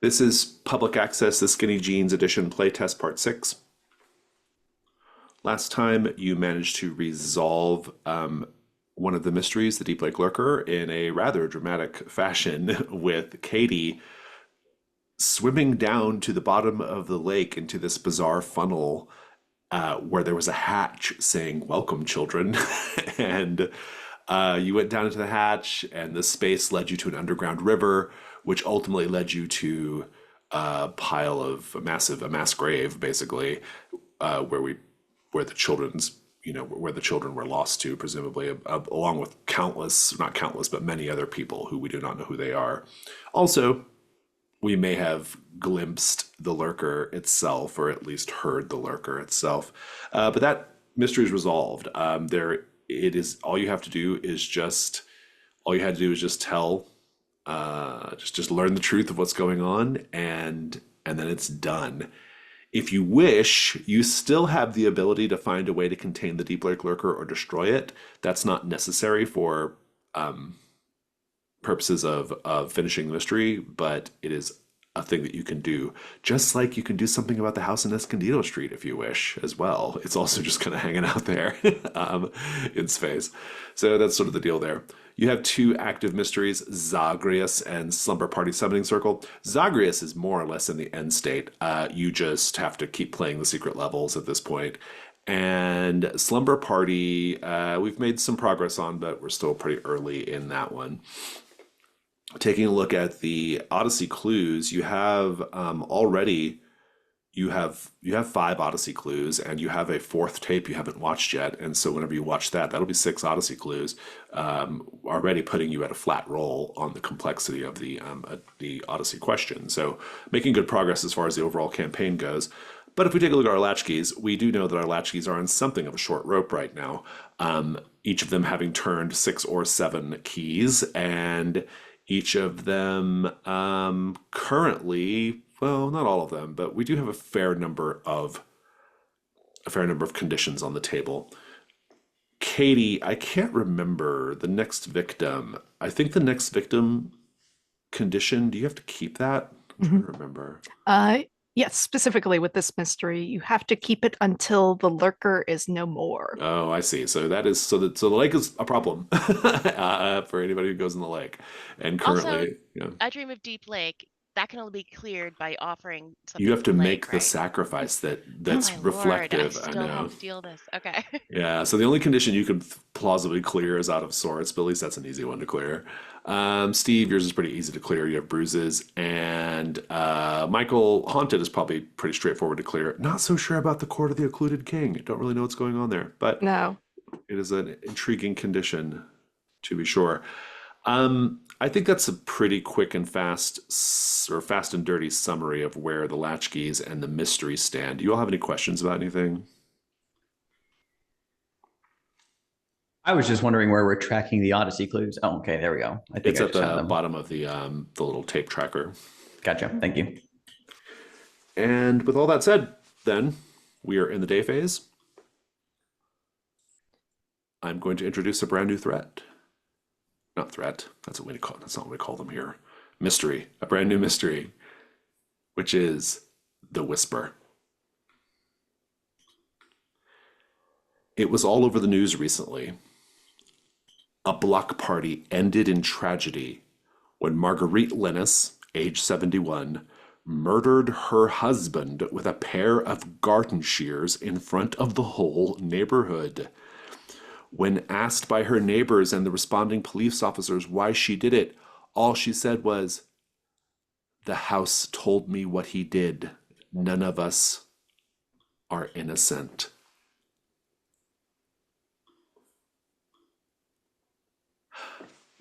This is public access, the Skinny Jeans edition playtest part 6. Last time you managed to resolve one of the mysteries, the Deep Lake Lurker, in a rather dramatic fashion with Katie swimming down to the bottom of the lake into this bizarre funnel where there was a hatch saying, "Welcome, children." and you went down into the hatch, and the space led you to an underground river, which ultimately led you to a pile of a mass grave, basically, where the children's where the children were lost to, presumably, along with countless, not countless, but many other people who we do not know who they are. Also, we may have glimpsed the lurker itself, or at least heard the lurker itself. But that mystery is resolved. It is all you have to do is just all you had to do is just tell, just learn the truth of what's going on, and then it's done. If you wish, you still have the ability to find a way to contain the Deep Lake Lurker or destroy it. That's not necessary for purposes of finishing the mystery, but it is a thing that you can do. Just like you can do something about the house in Escondido Street if you wish as well. It's also just kind of hanging out there in space. So that's sort of the deal there. You have two active mysteries, Zagreus and Slumber Party Summoning Circle. Zagreus is more or less in the end state. You just have to keep playing the secret levels at this point. And Slumber Party, we've made some progress on, but we're still pretty early in that one. Taking a look at the Odyssey clues, you have already you have 5 Odyssey clues, and you have a 4th tape you haven't watched yet. And so whenever you watch that, that'll be 6 Odyssey clues, already putting you at a flat roll on the complexity of the Odyssey question. So making good progress as far as the overall campaign goes. But if we take a look at our latchkeys, we do know that our latchkeys are on something of a short rope right now. Each of them having turned 6 or 7 keys, and each of them currently, well, not all of them, but we do have a fair number of conditions on the table. Katie, I can't remember the next victim. I think the next victim condition, do you have to keep that? I'm trying to remember. Yes, specifically with this mystery, you have to keep it until the lurker is no more. Oh, I see. So that is so the lake is a problem for anybody who goes in the lake. And Also, currently, yeah, I Dream of Deep Lake, that can only be cleared by offering you something have to to the lake, make the right? sacrifice Oh that's my Lord, I reflective. I still know. have to deal this. Okay. Yeah, so the only condition you could plausibly clear is out of sorts, but at least that's an easy one to clear. Steve, yours is pretty easy to clear. You have bruises. And Michael, Haunted is probably pretty straightforward to clear. Not so sure about the Court of the Occluded King. Don't really know what's going on there, but No. it is an intriguing condition, to be sure. I think that's a pretty quick and fast, or fast and dirty summary of where the latchkeys and the mysteries stand. Do you all have any questions about anything? I was just wondering where we're tracking the Odyssey clues. Oh, okay, there we go. I think It's I at just found the them. bottom of the little tape tracker. Gotcha. Thank you. And with all that said, then we are in the day phase. I'm going to introduce a brand new threat. Not threat. That's what we call. That's not what we call them here. Mystery. A brand new mystery, which is the Whisper. It was all over the news recently. A block party ended in tragedy when Marguerite Lennis, age 71, murdered her husband with a pair of garden shears in front of the whole neighborhood. When asked by her neighbors and the responding police officers why she did it, all she said was, "The house told me what he did. None of us are innocent."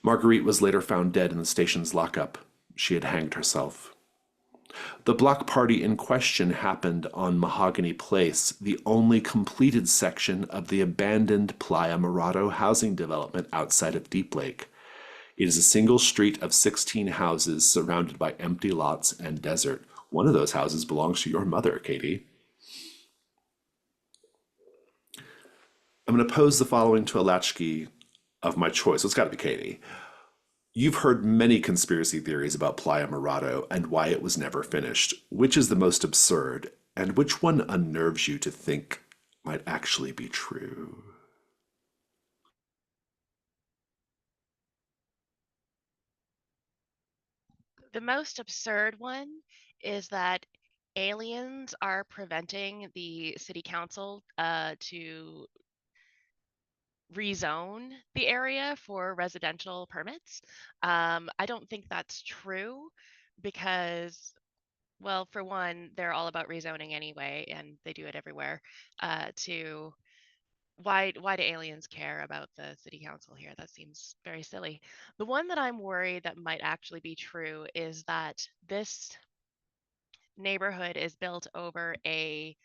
Marguerite was later found dead in the station's lockup. She had hanged herself. The block party in question happened on Mahogany Place, the only completed section of the abandoned Playa Morado housing development outside of Deep Lake. It is a single street of 16 houses surrounded by empty lots and desert. One of those houses belongs to your mother, Katie. I'm going to pose the following to a latchkey of my choice. It's got to be Katie. You've heard many conspiracy theories about Playa Morado and why it was never finished. Which is the most absurd, and which one unnerves you to think might actually be true? The most absurd one is that aliens are preventing the city council to rezone the area for residential permits. I don't think that's true because, well, for one, they're all about rezoning anyway, and they do it everywhere. To why do aliens care about the city council here? That seems very silly. The one that I'm worried that might actually be true is that this neighborhood is built over a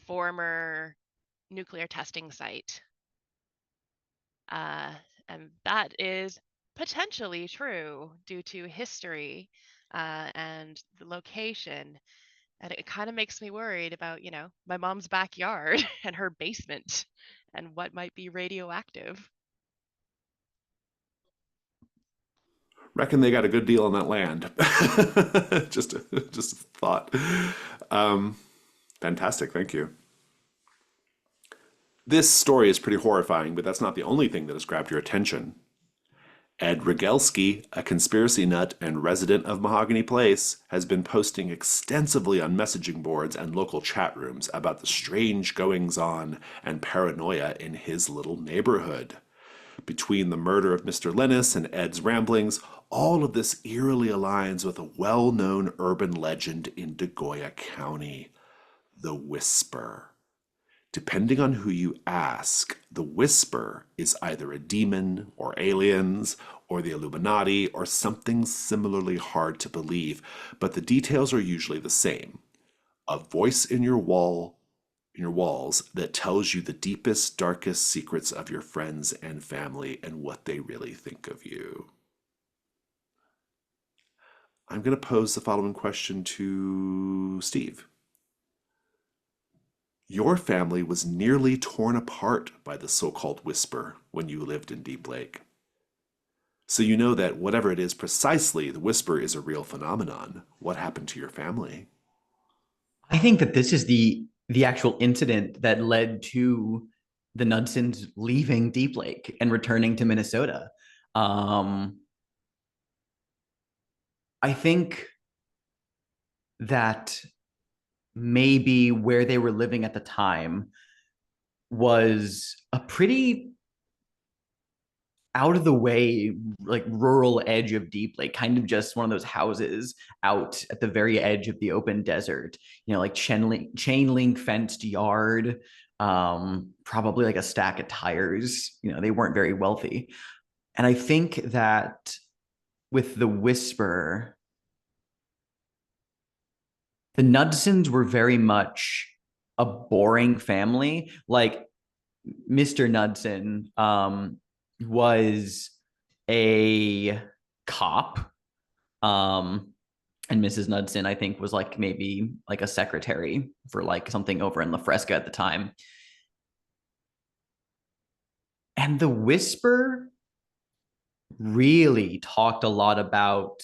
former nuclear testing site. Uh, and that is potentially true due to history and the location. And it kind of makes me worried about, my mom's backyard and her basement and what might be radioactive. Reckon they got a good deal on that land. Just a thought. Um, Fantastic, thank you. This story is pretty horrifying, but that's not the only thing that has grabbed your attention. Ed Rogelski, a conspiracy nut and resident of Mahogany Place, has been posting extensively on messaging boards and local chat rooms about the strange goings on and paranoia in his little neighborhood. Between the murder of Mr. Lennis and Ed's ramblings, all of this eerily aligns with a well known urban legend in Degoya County, the Whisper. Depending on who you ask, the Whisper is either a demon or aliens or the Illuminati or something similarly hard to believe, but the details are usually the same. A voice in your walls that tells you the deepest, darkest secrets of your friends and family and what they really think of you. I'm going to pose the following question to Steve. Your family was nearly torn apart by the so-called Whisper when you lived in Deep Lake. So you know that whatever it is precisely, the Whisper is a real phenomenon. What happened to your family? I think that this is the actual incident that led to the Knudsons leaving Deep Lake and returning to Minnesota. I think that maybe where they were living at the time was a pretty out of the way, like rural edge of Deep Lake, kind of just one of those houses out at the very edge of the open desert, like chain link fenced yard, probably like a stack of tires. They weren't very wealthy. And I think that with the Whisper, the Knudsons were very much a boring family. Like Mr. Knudsen was a cop. And Mrs. Knudsen, I think, was like maybe like a secretary for like something over in La Fresca at the time. And the Whisper really talked a lot about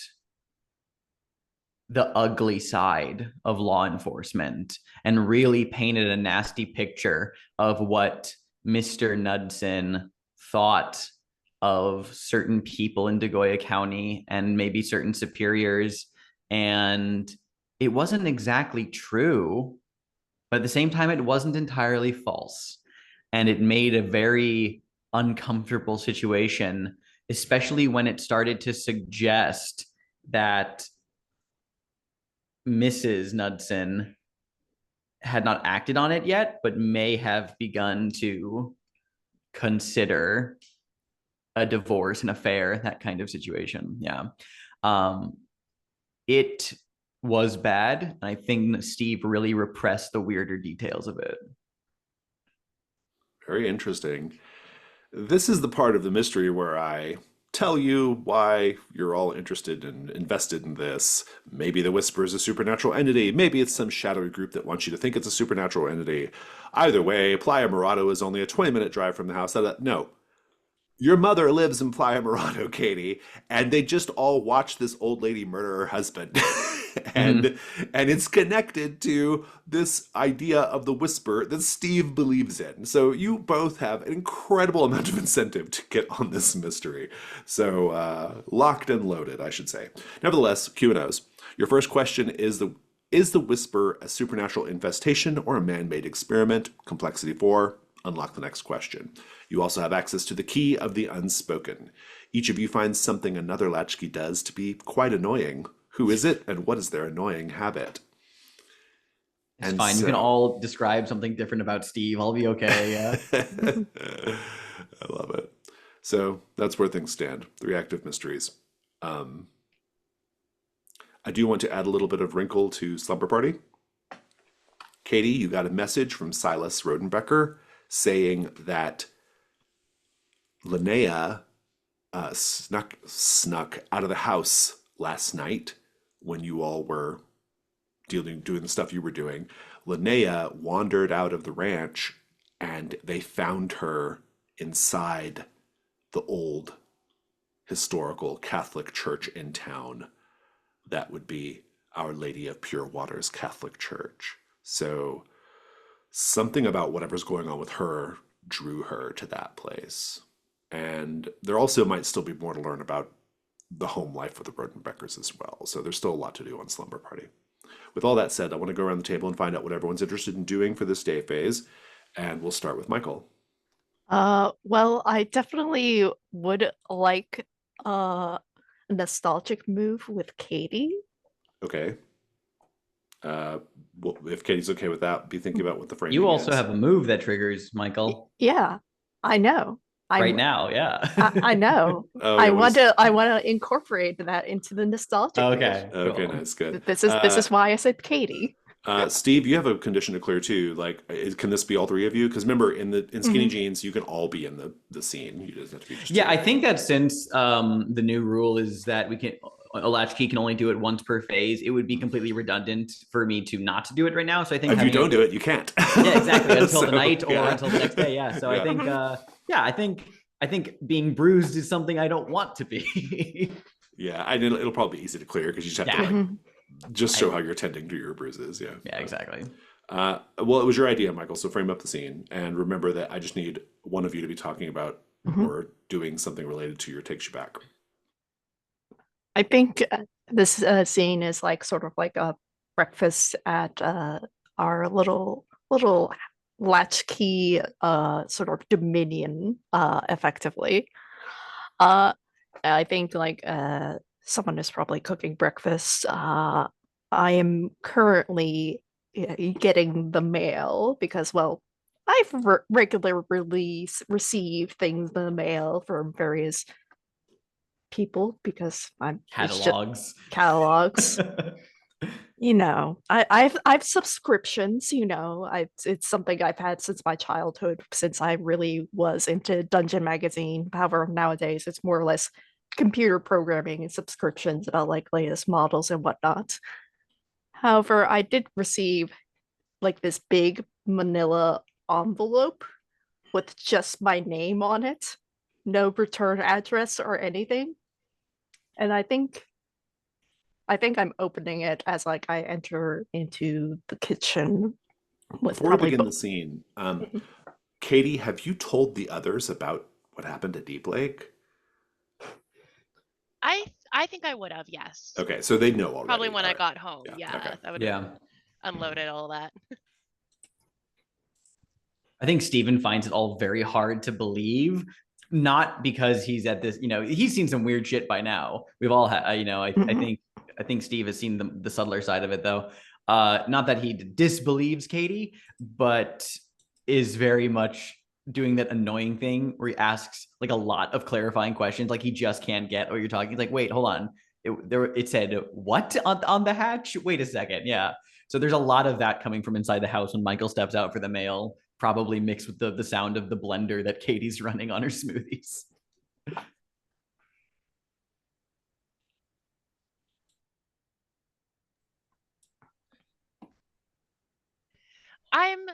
the ugly side of law enforcement and really painted a nasty picture of what Mr. Knudsen thought of certain people in Degoya County and maybe certain superiors. And it wasn't exactly true, but at the same time, it wasn't entirely false. And it made a very uncomfortable situation, especially when it started to suggest that Mrs. Knudsen had not acted on it yet, but may have begun to consider a divorce, an affair, that kind of situation. Yeah. It was bad. And I think Steve really repressed the weirder details of it. Very interesting. This is the part of the mystery where I tell you why you're all interested and invested in this. Maybe the Whisper is a supernatural entity. Maybe it's some shadowy group that wants you to think it's a supernatural entity. Either way, Playa Morado is only a 20-minute drive from the house. No, your mother lives in Playa Mirado, Katie, and they just all watch this old lady murder her husband. Mhm. And it's connected to this idea of the whisper that Steve believes in. So you both have an incredible amount of incentive to get on this mystery. So locked and loaded, I should say. Nevertheless, Q and O's. Your first question is the whisper a supernatural infestation or a man-made experiment? Complexity 4. Unlock the next question. You also have access to the key of the unspoken. Each of you finds something another latchkey does to be quite annoying. Who is it, and what is their annoying habit? It's And fine. You can so, all describe something different about Steve. I'll be okay. Yeah. I love it. So that's where things stand. The reactive mysteries. Um, I do want to add a little bit of wrinkle to Slumber Party. Katie, you got a message from Silas Rodenbecker saying that Linnea snuck out of the house last night when you all were doing the stuff you were doing. Linnea wandered out of the ranch, and they found her inside the old historical Catholic church in town. That would be Our Lady of Pure Waters Catholic Church. So something about whatever's going on with her drew her to that place. And there also might still be more to learn about the home life of the Rodenbeckers as well. So there's still a lot to do on Slumber Party. With all that said, I want to go around the table and find out what everyone's interested in doing for this day phase. And we'll start with Michael. Well, I definitely would like a nostalgic move with Katie. Okay. Well, if Katie's okay with that, be thinking about what the framing You also is. have a move that triggers Michael Yeah, I know. right I'm now. Yeah. I know. Oh, yeah, I want to incorporate that into the nostalgic move. Okay. okay, Cool. nice, good. This is why I said Katie. Steve, you have a condition to clear too. Like, can this be all three of you? Because remember, in Skinny Mhm. Jeans, you can all be in the scene. You just have to be just Yeah, two. I think that since the new rule is that we can a latchkey can only do it once per phase, it would be completely redundant for me to not do it right now. So I think If you having don't do it, you can't. yeah, exactly, until So, the night or yeah. until the next day. Yeah. So I Yeah. think yeah, I think being bruised is something I don't want to be. Yeah, I know it'll probably be easy to clear because you just have to Yeah. like Mhm. just show how you're tending to your bruises. Yeah. Yeah, exactly. Well, it was your idea, Michael. So frame up the scene and remember that I just need one of you to be talking about Mhm. or doing something related to your takes you back. I think this scene is like sort of like a breakfast at our little latchkey sort of dominion effectively. Uh, I think like someone is probably cooking breakfast. I am currently getting the mail because, well, I've regularly received things in the mail from various people because it's just Catalogs. catalogs. I've subscriptions, it's something I've had since my childhood, since I really was into Dungeon Magazine. However, nowadays it's more or less computer programming and subscriptions about like latest models and whatnot. However, I did receive like this big manila envelope with just my name on it, no return address or anything. And I think I'm opening it as like I enter into the kitchen with Before we probably begin the scene, Katie, have you told the others about what happened at Deep Lake? I think I would have, yes. Okay, so they know Probably already. when All I right. got home. Yeah. Yeah, Okay. I would have Yeah. unloaded all that. I think Steven finds it all very hard to believe, not because he's at this, he's seen some weird shit by now. We've all had, I think Steve has seen the subtler side of it though. Not that he disbelieves Katie, but is very much doing that annoying thing where he asks like a lot of clarifying questions, like he just can't get what you're talking. He's like, wait, hold on. It said what on the hatch? Wait a second. Yeah. So there's a lot of that coming from inside the house when Michael steps out for the mail, probably mixed with the sound of the blender that Katie's running on her smoothies. I'm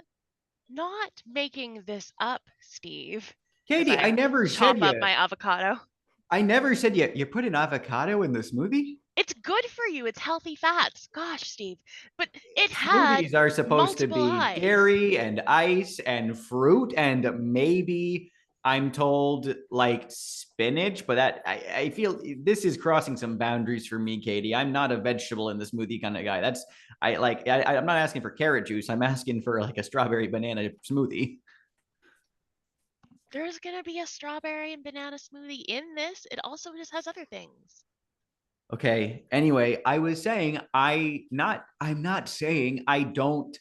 not making this up, Steve. Katie, I never chop said up you. my avocado. I never said you put an avocado in the smoothie. It's good for you. It's healthy fats. Gosh, Steve. But it had Smoothies are supposed to multiple be eyes. dairy and ice and fruit and maybe I'm told like spinach, but that I feel this is crossing some boundaries for me, Katie. I'm not a vegetable in the smoothie kind of guy. That's I'm not asking for carrot juice. I'm asking for like a strawberry banana smoothie. There's gonna be a strawberry and banana smoothie in this. It also just has other things. Okay. Anyway, I was saying I'm not saying I don't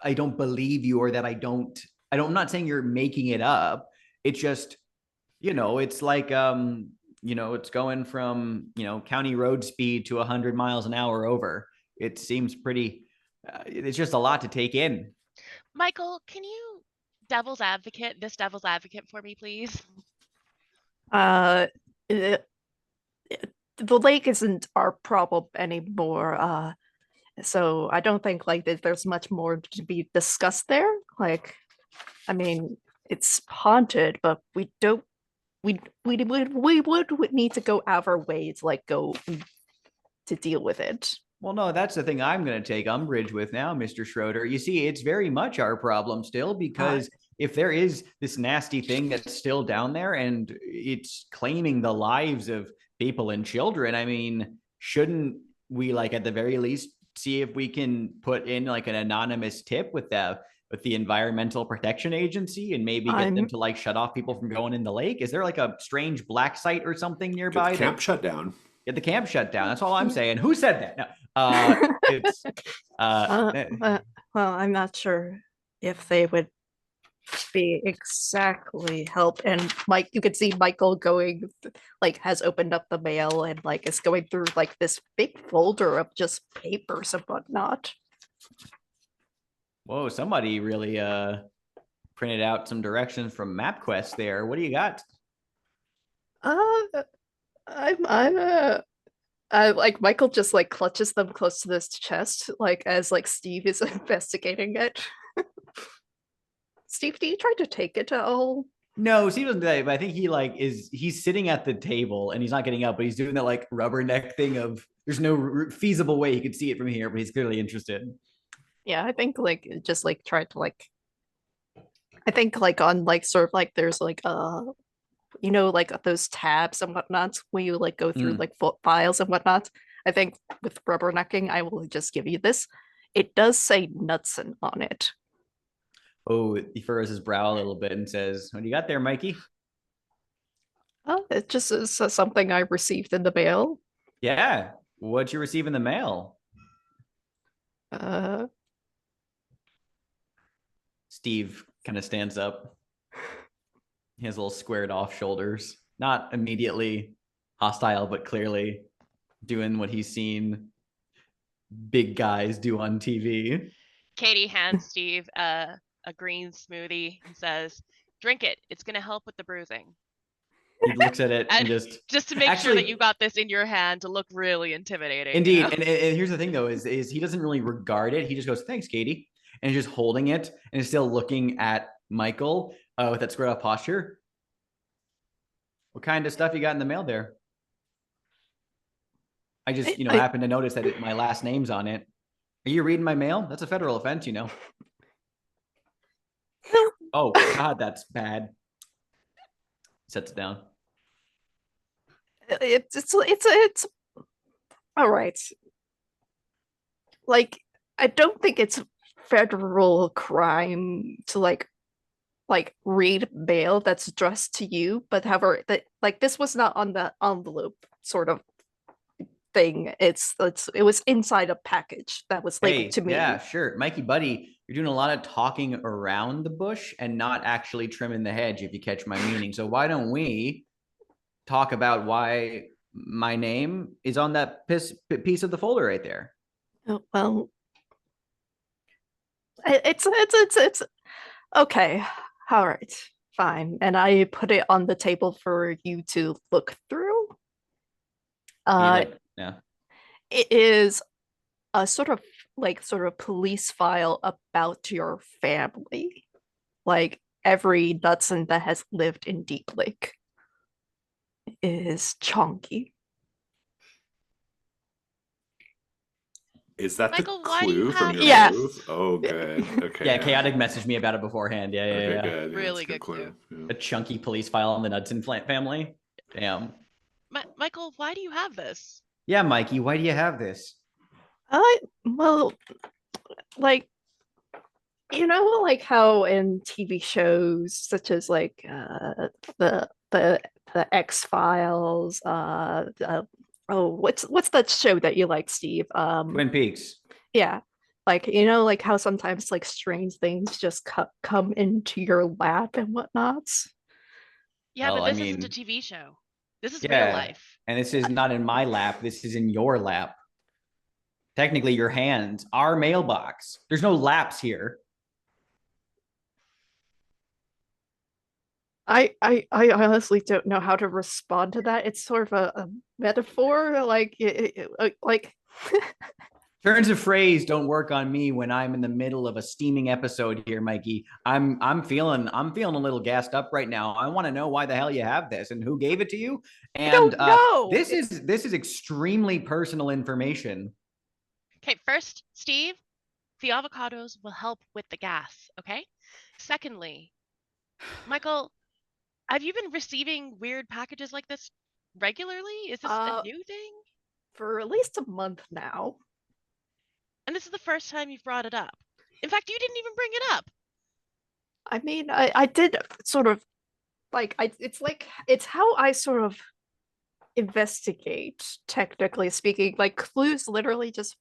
believe you or that I'm not saying you're making it up. It's just, it's like it's going from, county road speed to 100 miles an hour over. It seems pretty it's just a lot to take in. Michael, can you devil's advocate for me, please? Uh, it- the lake isn't our problem anymore. So I don't think like there's much more to be discussed there. Like, I mean, it's haunted, but we don't we would need to go out of our way to like go to deal with it. Well, no, that's the thing I'm going to take umbrage with now, Mr. Schroeder. You see, it's very much our problem still because if there is this nasty thing that's still down there and it's claiming the lives of people and children, I mean, shouldn't we like at the very least see if we can put in like an anonymous tip with the Environmental Protection Agency and maybe get them I'm to like shut off people from going in the lake? Is there like a strange black site or something Get nearby the camp that shut down. get the camp shut down? That's all I'm saying. Who said that? No. It's well, I'm not sure if they would be exactly help. And Mike, you could see Michael going, like, has opened up the mail and like is going through like this big folder of just papers and whatnot. whoa, somebody really printed out some directions from MapQuest there. What do you got? Uh, I'm like Michael just like clutches them close to his chest, like as like Steve is investigating it. Steve, do you try to take it at all? No, Steve doesn't do that, but I think he's sitting at the table and he's not getting up, but he's doing that like rubberneck thing of there's no feasible way he could see it from here, but he's clearly interested. Yeah, I think like just like try to like I think like on like sort of like there's like like those tabs and whatnot where you like go through like files and whatnot. I think with rubbernecking, I will just give you this. It does say Knudsen on it. Oh, he furrows his brow a little bit and says, "What do you got there, Mikey?" Oh, it just is something I received in the mail. Yeah. What'd you receive in the mail? Uh, Steve kind of stands up. He has little squared off shoulders, not immediately hostile, but clearly doing what he's seen big guys do on TV. Katie hands Steve a green smoothie and says, "Drink it. It's gonna help with the bruising." He looks at it and just to make sure that you got this in your hand to look really intimidating. Indeed. You know? And here's the thing though, is he doesn't really regard it. He just goes, "Thanks, Katie." And he's just holding it and is still looking at Michael with that squared off posture. What kind of stuff you got in the mail there? I just, happen to notice that my last name's on it. Are you reading my mail? That's a federal offense, Oh, God, that's bad. Sets it down. It's all right. Like, I don't think it's federal crime to like read mail that's addressed to you, but however, that like this was not on the envelope sort of thing. It was inside a package that was labeled to me. Yeah, sure. Mikey buddy, you're doing a lot of talking around the bush and not actually trimming the hedge, if you catch my meaning. So why don't we talk about why my name is on that piece of the folder right there? Oh, well, it's okay. All right, fine. And I put it on the table for you to look through. Yeah. It is a sort of police file about your family. Like every Dutson that has lived in Deep Lake is chonky. Is that the Michael, why do you clue from have your Yeah. this? move? Oh, good. Okay. Yeah, Chaotic messaged me about it beforehand. Yeah, Okay, yeah. good. Yeah, Really it's a good clue. Yeah. A chunky police file on the Knudsen family. Damn. Michael, why do you have this? Yeah, Mikey, why do you have this? Well, like like how in TV shows such as like the X-Files, oh, what's that show that you like, Steve? Twin Peaks. Yeah, like like how sometimes like strange things just come into your lap and whatnots. Yeah, Well, but I this isn't a mean, TV show. This is real yeah. life. And this is not in my lap. This is in your lap. Technically, your hands, our mailbox. There's no laps here. I honestly don't know how to respond to that. It's sort of a metaphor, like like Turns of phrase don't work on me when I'm in the middle of a steaming episode here, Mikey. I'm feeling a little gassed up right now. I want to know why the hell you have this and who gave it to you. I And don't know. this is extremely personal information. Okay, first, Steve, the avocados will help with the gas, okay? Secondly, Michael, have you been receiving weird packages like this regularly? Is this a Uh, new thing? for at least a month now. And this is the first time you've brought it up. In fact, you didn't even bring it up. I mean, I did sort of it's how I sort of investigate, technically speaking. Like clues literally just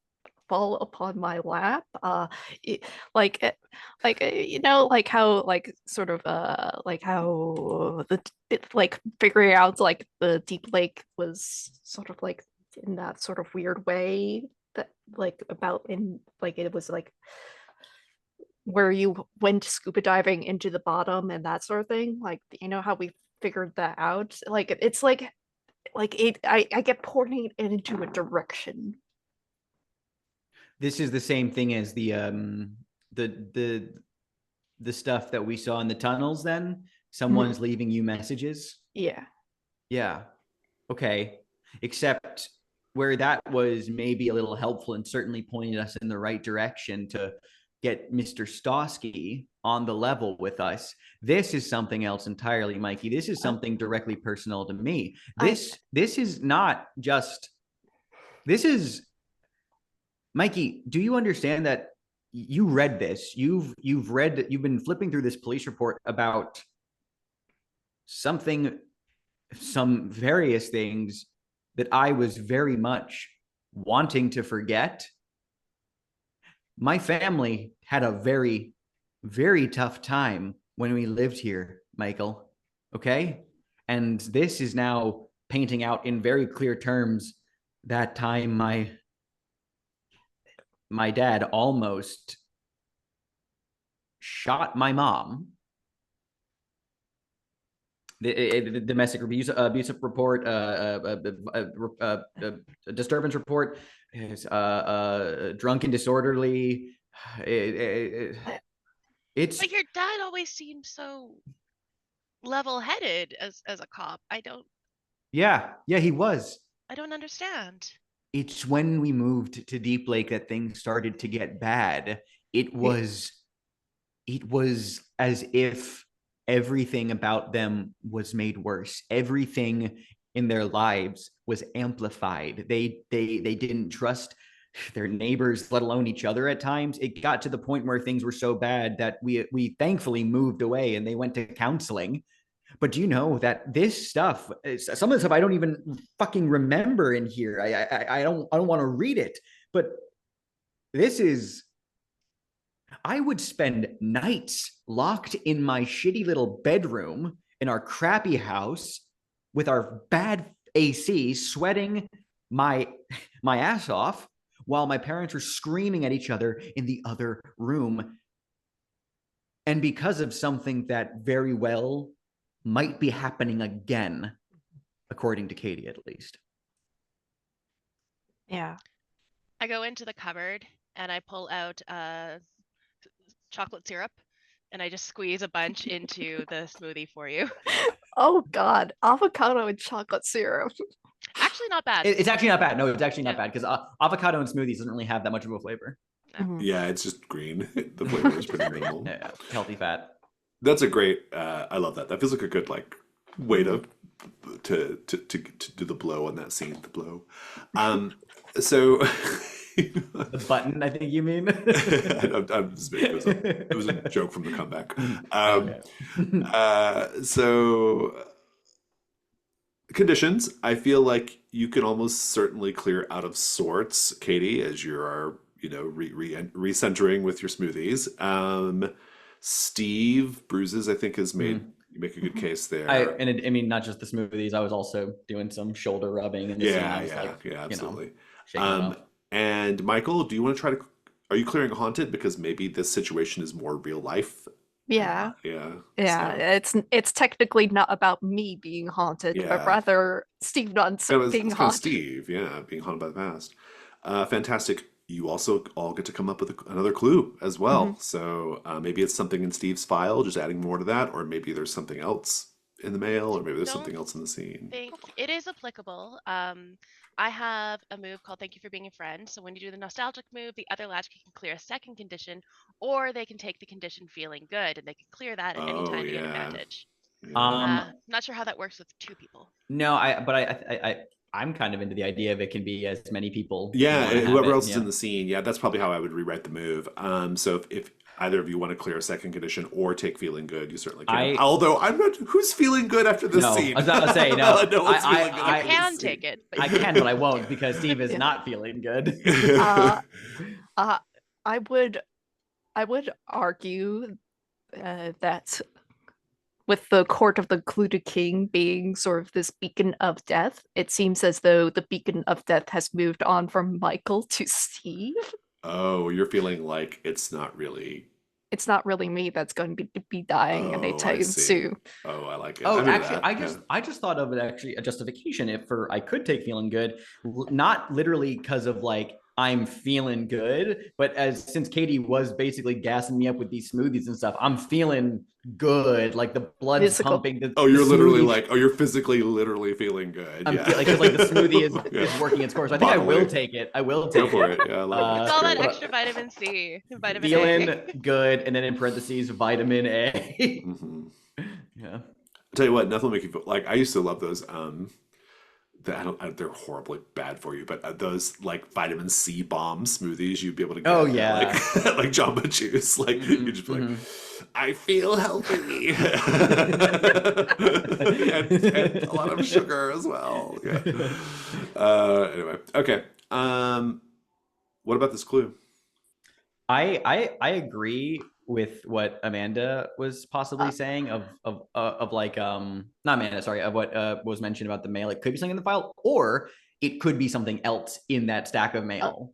fall upon my lap. It, like like how like sort of like how like figuring out like the Deep Lake was sort of like in that sort of weird way that like about in like it was like where you went scuba diving into the bottom and that sort of thing. Like how we figured that out. Like it's like I get pointing into a direction. This is the same thing as the the stuff that we saw in the tunnels. Then someone's leaving you messages. Yeah. Yeah. Okay. Except where that was maybe a little helpful and certainly pointed us in the right direction to get Mr. Stosky on the level with us. This is something else entirely, Mikey. This is something directly personal to me. This is not just this is Mikey, do you understand that you read this? You've been flipping through this police report about something, some various things that I was very much wanting to forget. My family had a very, very tough time when we lived here, Michael. Okay? And this is now painting out in very clear terms that time my dad almost shot my mom. The domestic abusive report, disturbance report, is drunk and disorderly. It's But your dad always seemed so level-headed as a cop. yeah, he was. I don't understand. It's when we moved to Deep Lake that things started to get bad. It was as if everything about them was made worse. Everything in their lives was amplified. They didn't trust their neighbors, let alone each other at times. It got to the point where things were so bad that we thankfully moved away and they went to counseling. But do you know that this stuff, some of the stuff I don't even fucking remember in here. I don't want to read it, but this is I would spend nights locked in my shitty little bedroom in our crappy house with our bad AC, sweating my ass off while my parents were screaming at each other in the other room. And because of something that very well might be happening again, according to Katie at least. Yeah. I go into the cupboard and I pull out chocolate syrup and I just squeeze a bunch into the smoothie for you. Oh God, avocado and chocolate syrup. Actually, not bad. It's actually not bad. No, it's actually not Yeah. bad because avocado and smoothies doesn't really have that much of a flavor. Mhm. Yeah, it's just green. The flavor is pretty minimal. Yeah, healthy fat. That's a great. I love that. That feels like a good like way to do the blow on that scene. The blow. So The button, I think you mean. I'm just making this up. It was a joke from the comeback. Okay. So conditions. I feel like you can almost certainly clear out of sorts, Katie, as you are, recentering with your smoothies. Steve bruises, I think, has made you make a good case there. I mean, not just the smoothies. I was also doing some shoulder rubbing in the scene. I was Absolutely. shaking it off. And Michael, do you want to try to? Are you clearing haunted because maybe this situation is more real life? Yeah. Yeah. So, It's technically not about me being haunted, Yeah. but rather Steve Nunn's being it's kind of haunted. Steve, being haunted by the past. Fantastic. You also all get to come up with another clue as well. So maybe it's something in Steve's file, just adding more to that, or maybe there's something else in the mail, or maybe there's something else in the scene. I think it is applicable. I have a move called Thank You for Being a Friend. So when you do the nostalgic move, the other latchkey can clear a second condition, or they can take the condition feeling good, and they can clear that at any time to get advantage. Not sure how that works with two people. No, I'm kind of into the idea of it can be as many people. Yeah, wanna have whoever it, else is in the scene. Yeah, that's probably how I would rewrite the move. So if either of you want to clear a second condition or take feeling good, you certainly can. Although I'm not. Who's feeling good after this scene? I was about to say no. No one's feeling good. I can take it. But I can, but I won't because Steve is not feeling good. I would argue that with the Court of the Clued King being sort of this beacon of death, it seems as though the beacon of death has moved on from Michael to Steve. Oh, you're feeling like it's not really me that's going to be dying anytime soon. Oh, I like it. Oh, actually, I just thought of it actually a justification if I could take feeling good, not literally because of like I'm feeling good, but since Katie was basically gassing me up with these smoothies and stuff, I'm feeling good. Like the blood's pumping. You're literally you're physically literally feeling good. I'm like the smoothie is working its course. I think I will take it. Go for it. Yeah, I like it's all that extra vitamin C, vitamin feeling A. good, and then in parentheses vitamin A. Yeah. I'll tell you what, nothing will make you feel like I used to love those. They're horribly bad for you, but those like vitamin C bomb smoothies you'd be able to get. Oh yeah, like Jamba Juice. Like you just be like, I feel healthy, and a lot of sugar as well. Yeah. Anyway, okay. What about this clue? I agree with what Amanda was possibly saying of like not Amanda, sorry, of what was mentioned about the mail. It could be something in the file, or it could be something else in that stack of mail.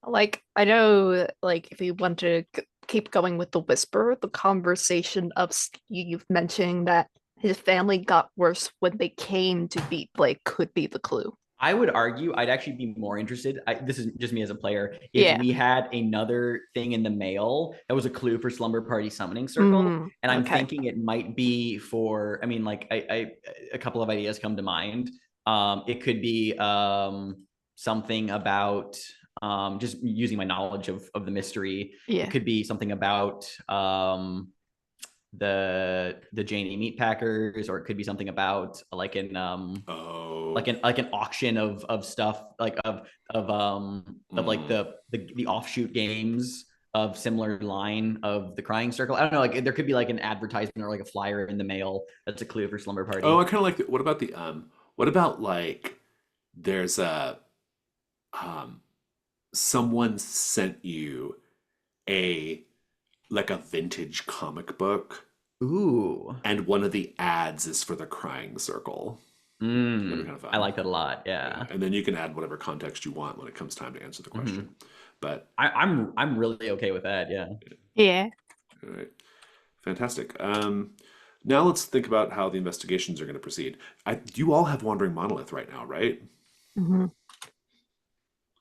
Like I know, like if you want to keep going with the whisper, the conversation of Steve mentioning that his family got worse when they came to beat Blake could be the clue. I would argue I'd actually be more interested. This is just me as a player. If we had another thing in the mail that was a clue for Slumber Party Summoning Circle, and I'm thinking it might be for. I mean, like a couple of ideas come to mind. It could be something about just using my knowledge of the mystery. Yeah. It could be something about the Janie meat packers, or it could be something about like an auction of stuff like of like the offshoot games of similar line of the Crying Circle. I don't know, like there could be like an advertisement or like a flyer in the mail that's a clue for Slumber Party. Oh, I kind of like what about like there's a someone sent you a vintage comic book. Ooh. And one of the ads is for the Crying Circle. Kind of fun. I like that a lot. Yeah. And then you can add whatever context you want when it comes time to answer the question. But I'm really okay with that. Yeah. Yeah. All right. Fantastic. Now let's think about how the investigations are going to proceed. You all have Wandering Monolith right now, right?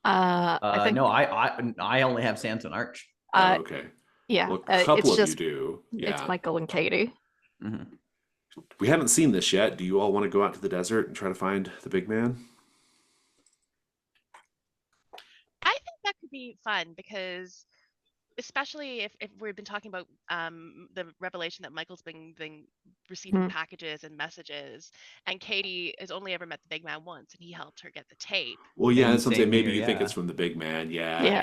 I think no, I only have Sanson Arch. Okay. Yeah, Well, a couple it's of you just do. it's Yeah. Michael and Katie. Mhm. We haven't seen this yet. Do you all want to go out to the desert and try to find the big man? I think that could be fun because especially if we've been talking about the revelation that Michael's been receiving Mm. packages and messages, and Katie has only ever met the big man once, and he helped her get the tape. Well, yeah, And that's what I'm saying. same Maybe here, you think yeah. it's from the big man, yeah. Yeah.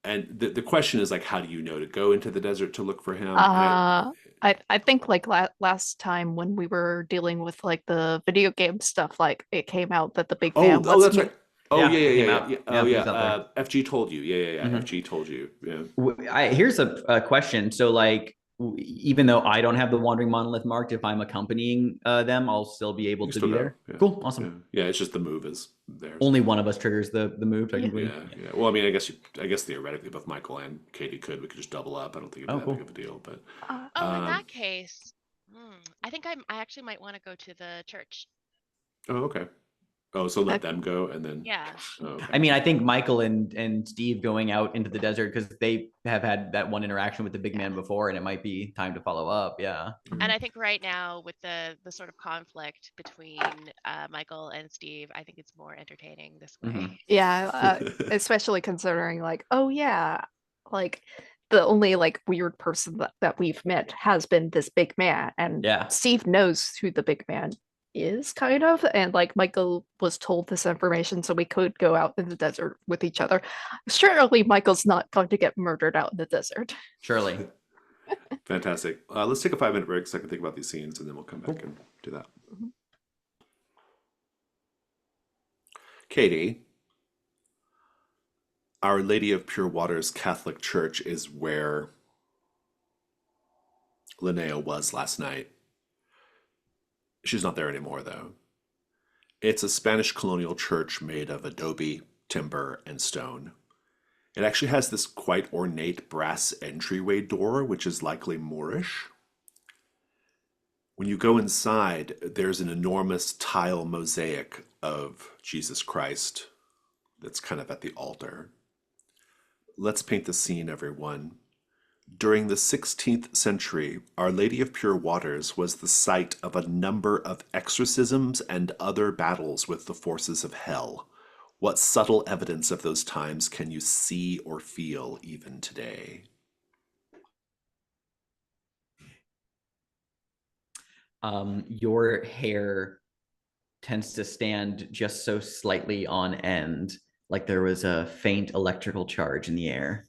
And the question is like, how do you know to go into the desert to look for him? I think like last time when we were dealing with like the video game stuff, like it came out that the big man Oh, that's wasn't. right. Oh, Yeah, yeah, it yeah, came yeah, out. yeah. Yeah, Oh, he yeah. was out there. FG told you. Yeah. Mhm. FG told you. Yeah. Here's a question. So, like, even though I don't have the Wandering Monolith marked, if I'm accompanying them, I'll still be able You to still be go. there. Yeah. Cool, awesome. Yeah. It's just the move is there. Only one of us triggers the move, Yeah. technically. Yeah. Well, I mean, I guess theoretically, both Michael and Katie could. We could just double up. I don't think it'd be that cool. big of a deal. But Oh, in that case, I think I actually might want to go to the church. okay. Oh, so let Okay. them go and then. Yeah. Oh, okay. I mean, I think Michael and Steve going out into the desert because they have had that one interaction with the big man before, and it might be time to follow up. Yeah. And I think right now with the sort of conflict between Michael and Steve, I think it's more entertaining this way. Mhm. Yeah, especially considering like, oh yeah, like the only like weird person that we've met has been this big man, and Yeah. Steve knows who the big man is kind of, and like Michael was told this information so we could go out in the desert with each other. Surely Michael's not going to get murdered out in the desert. Surely. Fantastic. Let's take a 5-minute break so I can think about these scenes, and then we'll come back and do that. Mhm. Katie, Our Lady of Pure Waters Catholic Church is where Linnea was last night. She's not there anymore, though. It's a Spanish colonial church made of adobe, timber, and stone. It actually has this quite ornate brass entryway door, which is likely Moorish. When you go inside, there's an enormous tile mosaic of Jesus Christ that's kind of at the altar. Let's paint the scene, everyone. During the 16th century, Our Lady of Pure Waters was the site of a number of exorcisms and other battles with the forces of hell. What subtle evidence of those times can you see or feel even today? Your hair tends to stand just so slightly on end, like there was a faint electrical charge in the air.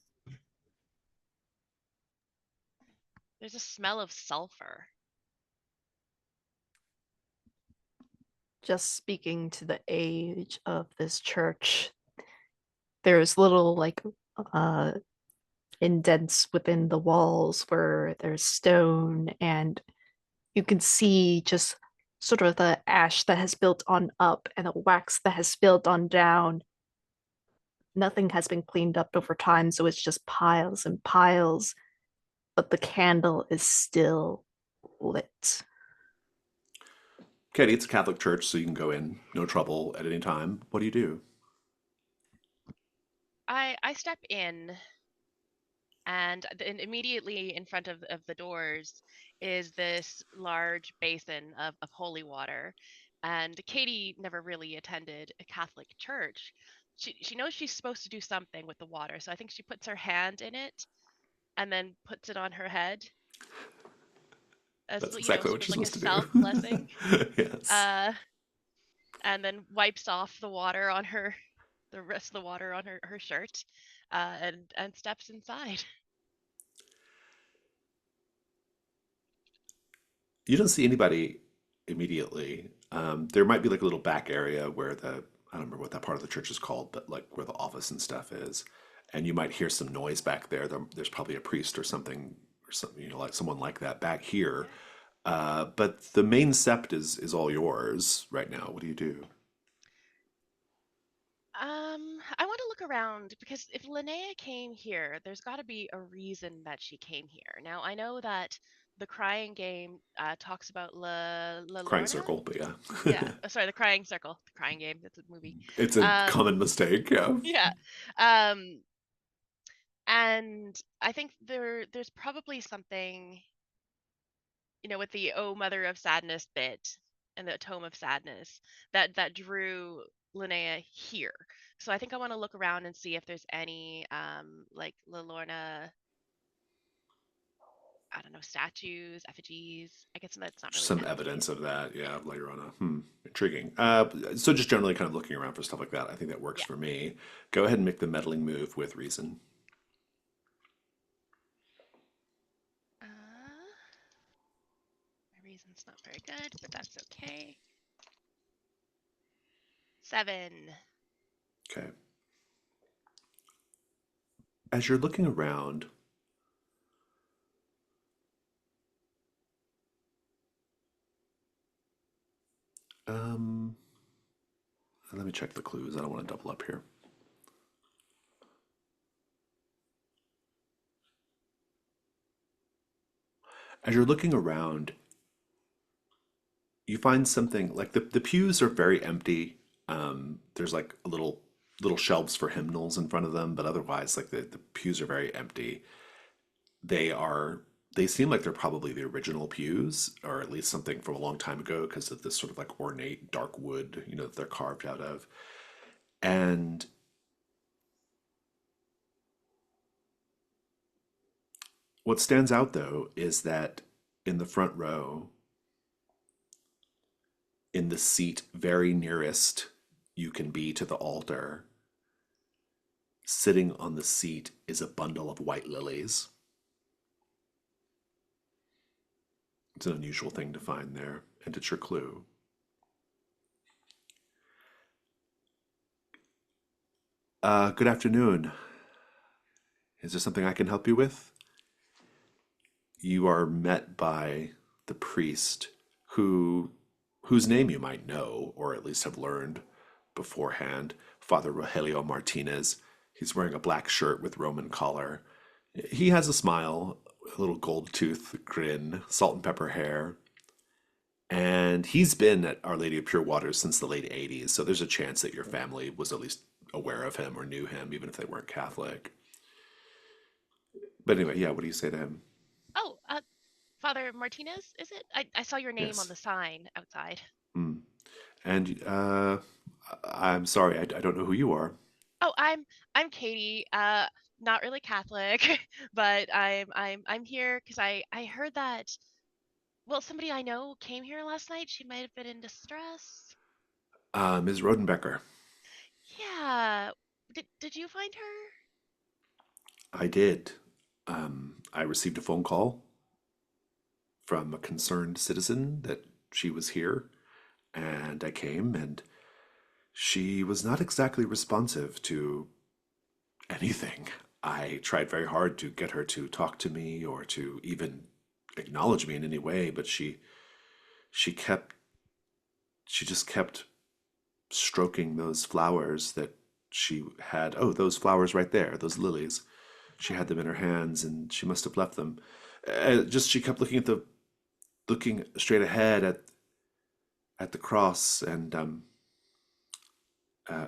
There's a smell of sulfur. Just speaking to the age of this church, there's little like indents within the walls where there's stone, and you can see just sort of the ash that has built on up and the wax that has spilled on down. Nothing has been cleaned up over time, so it's just piles and piles, but the candle is still lit. Katie, it's a Catholic church, so you can go in, no trouble at any time. What do you do? I step in, and then immediately in front of the doors is this large basin of holy water. And Katie never really attended a Catholic church. She knows she's supposed to do something with the water, so I think she puts her hand in it and then puts it on her head as That's exactly what sort you're of like a supposed to self do. blessing. Yes. And then wipes off the water on the rest of the water on her shirt, and steps inside. You don't see anybody immediately. There might be like a little back area where I don't remember what that part of the church is called, but like where the office and stuff is. And you might hear some noise back there. There's probably a priest or something, like someone like that back here. But the main sept is all yours right now. What do you do? I want to look around because if Linnea came here, there's got to be a reason that she came here. Now, I know that the crying game talks about La Crying Lorna. circle, but yeah. Yeah, sorry, the crying circle, the crying game. That's a movie. It's a common mistake, yeah. Yeah. Um, And I think there's probably something, with the "Oh Mother of Sadness" bit and the Tome of Sadness that drew Linnea here. So I think I want to look around and see if there's any like Lorna, I don't know, statues, effigies. I guess that's not really Some evidence effigies. of that, yeah, Yeah. later on. Intriguing. So just generally kind of looking around for stuff like that. I think that works Yeah. for me. Go ahead and make the meddling move with reason. Uh, my reason's not very good, but that's okay. 7. Okay. As you're looking around, um, let me check the clues. I don't want to double up here. As you're looking around, you find something like the pews are very empty. There's like a little shelves for hymnals in front of them, but otherwise, like the pews are very empty. They are they seem like they're probably the original pews, or at least something from a long time ago, because of this sort of like ornate dark wood, that they're carved out of. And what stands out though is that in the front row, in the seat very nearest you can be to the altar, sitting on the seat is a bundle of white lilies. It's an unusual thing to find there, and it's your clue. Good afternoon. Is there something I can help you with? You are met by the priest whose name you might know, or at least have learned beforehand, Father Rogelio Martinez. He's wearing a black shirt with Roman collar. He has a smile, a little gold tooth grin, salt and pepper hair, and he's been at Our Lady of Pure Waters since the late 80s, so there's a chance that your family was at least aware of him or knew him, even if they weren't Catholic. But anyway, yeah, what do you say to him? Oh, Father Martinez, is it? I saw your name on Yes. the sign outside. Hmm. And I'm sorry, I don't know who you are. Oh, I'm Katie. Not really Catholic, but I'm here because I heard that, well, somebody I know came here last night. She might have been in distress. Ms. Rodenbecker. Yeah. Did you find her? I did. I received a phone call from a concerned citizen that she was here, and I came, and she was not exactly responsive to anything. I tried very hard to get her to talk to me or to even acknowledge me in any way, but she kept she just kept stroking those flowers that she had. Oh, those flowers right there, those lilies. She had them in her hands, and she must have left them. Just she kept looking straight ahead at the cross, and uh,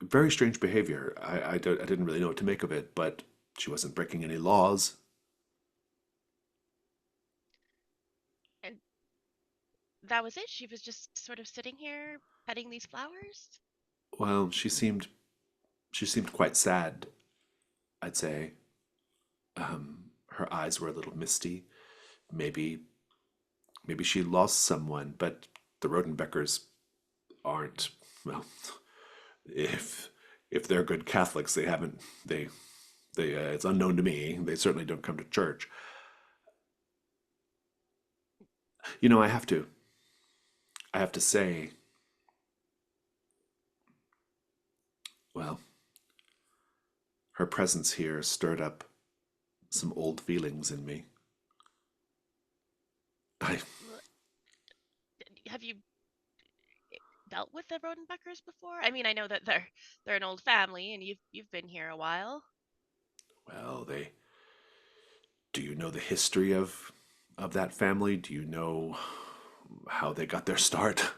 very strange behavior. I didn't really know what to make of it, but she wasn't breaking any laws. And that was it. She was just sort of sitting here petting these flowers. Well, she seemed quite sad, I'd say. Her eyes were a little misty. Maybe maybe she lost someone, but the Rodenbeckers aren't. Well, if if they're good Catholics, they haven't. They. It's unknown to me. They certainly don't come to church. I have to. I have to say. Well, her presence here stirred up some old feelings in me. I. Well, have you dealt with the Rodenbeckers before? I mean, I know that they're an old family, and you've been here a while. Well, they. Do you know the history of that family? Do you know how they got their start?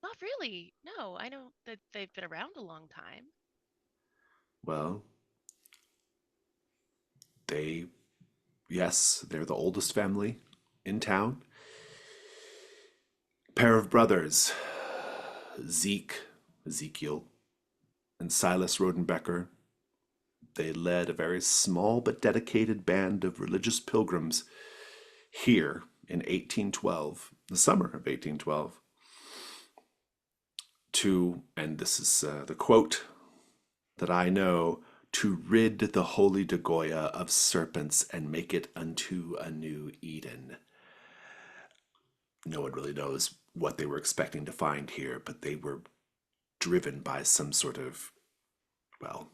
Not really. No, I know that they've been around a long time. Well, they, yes, they're the oldest family in town. Pair of brothers, Ezekiel, and Silas Rodenbecker. They led a very small but dedicated band of religious pilgrims here in 1812, the summer of 1812, to, and this is the quote that I know, to rid the holy Dagoya of serpents and make it unto a new Eden. No one really knows what they were expecting to find here, but they were driven by some sort of, well,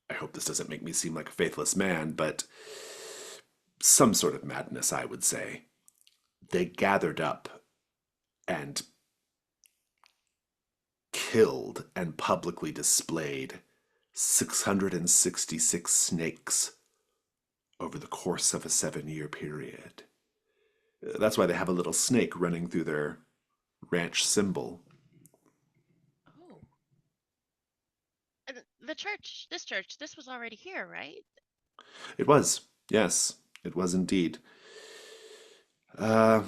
I hope this doesn't make me seem like a faithless man, but some sort of madness, I would say. They gathered up and killed and publicly displayed 666 snakes over the course of a 7-year period. That's why they have a little snake running through their ranch symbol. Oh. And the church, this was already here, right? It was, yes, it was indeed. Uh,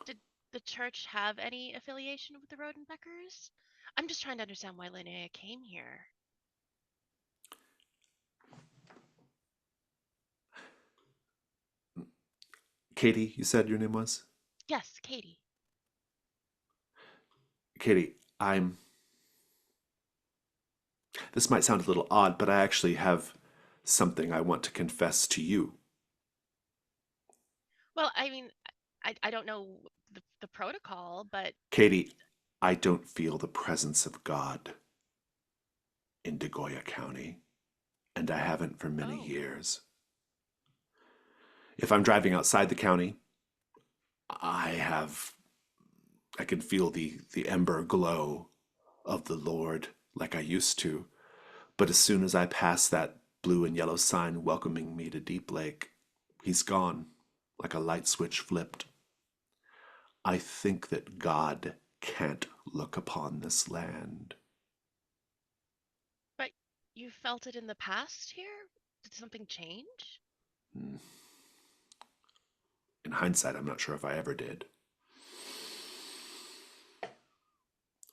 Did the church have any affiliation with the Rodenbeckers? I'm just trying to understand why Linnea came here. Katie, you said your name was? Yes, Katie. Katie, this might sound a little odd, but I actually have something I want to confess to you. Well, I mean, I don't know the protocol, but Katie, I don't feel the presence of God in Dagoya County, and I haven't for many oh, years. If I'm driving outside the county, I can feel the ember glow of the Lord like I used to. But as soon as I pass that blue and yellow sign welcoming me to Deep Lake, he's gone, like a light switch flipped. I think that God can't look upon this land. but you felt it in the past here? Did something change? Hmm. In hindsight, I'm not sure if I ever did.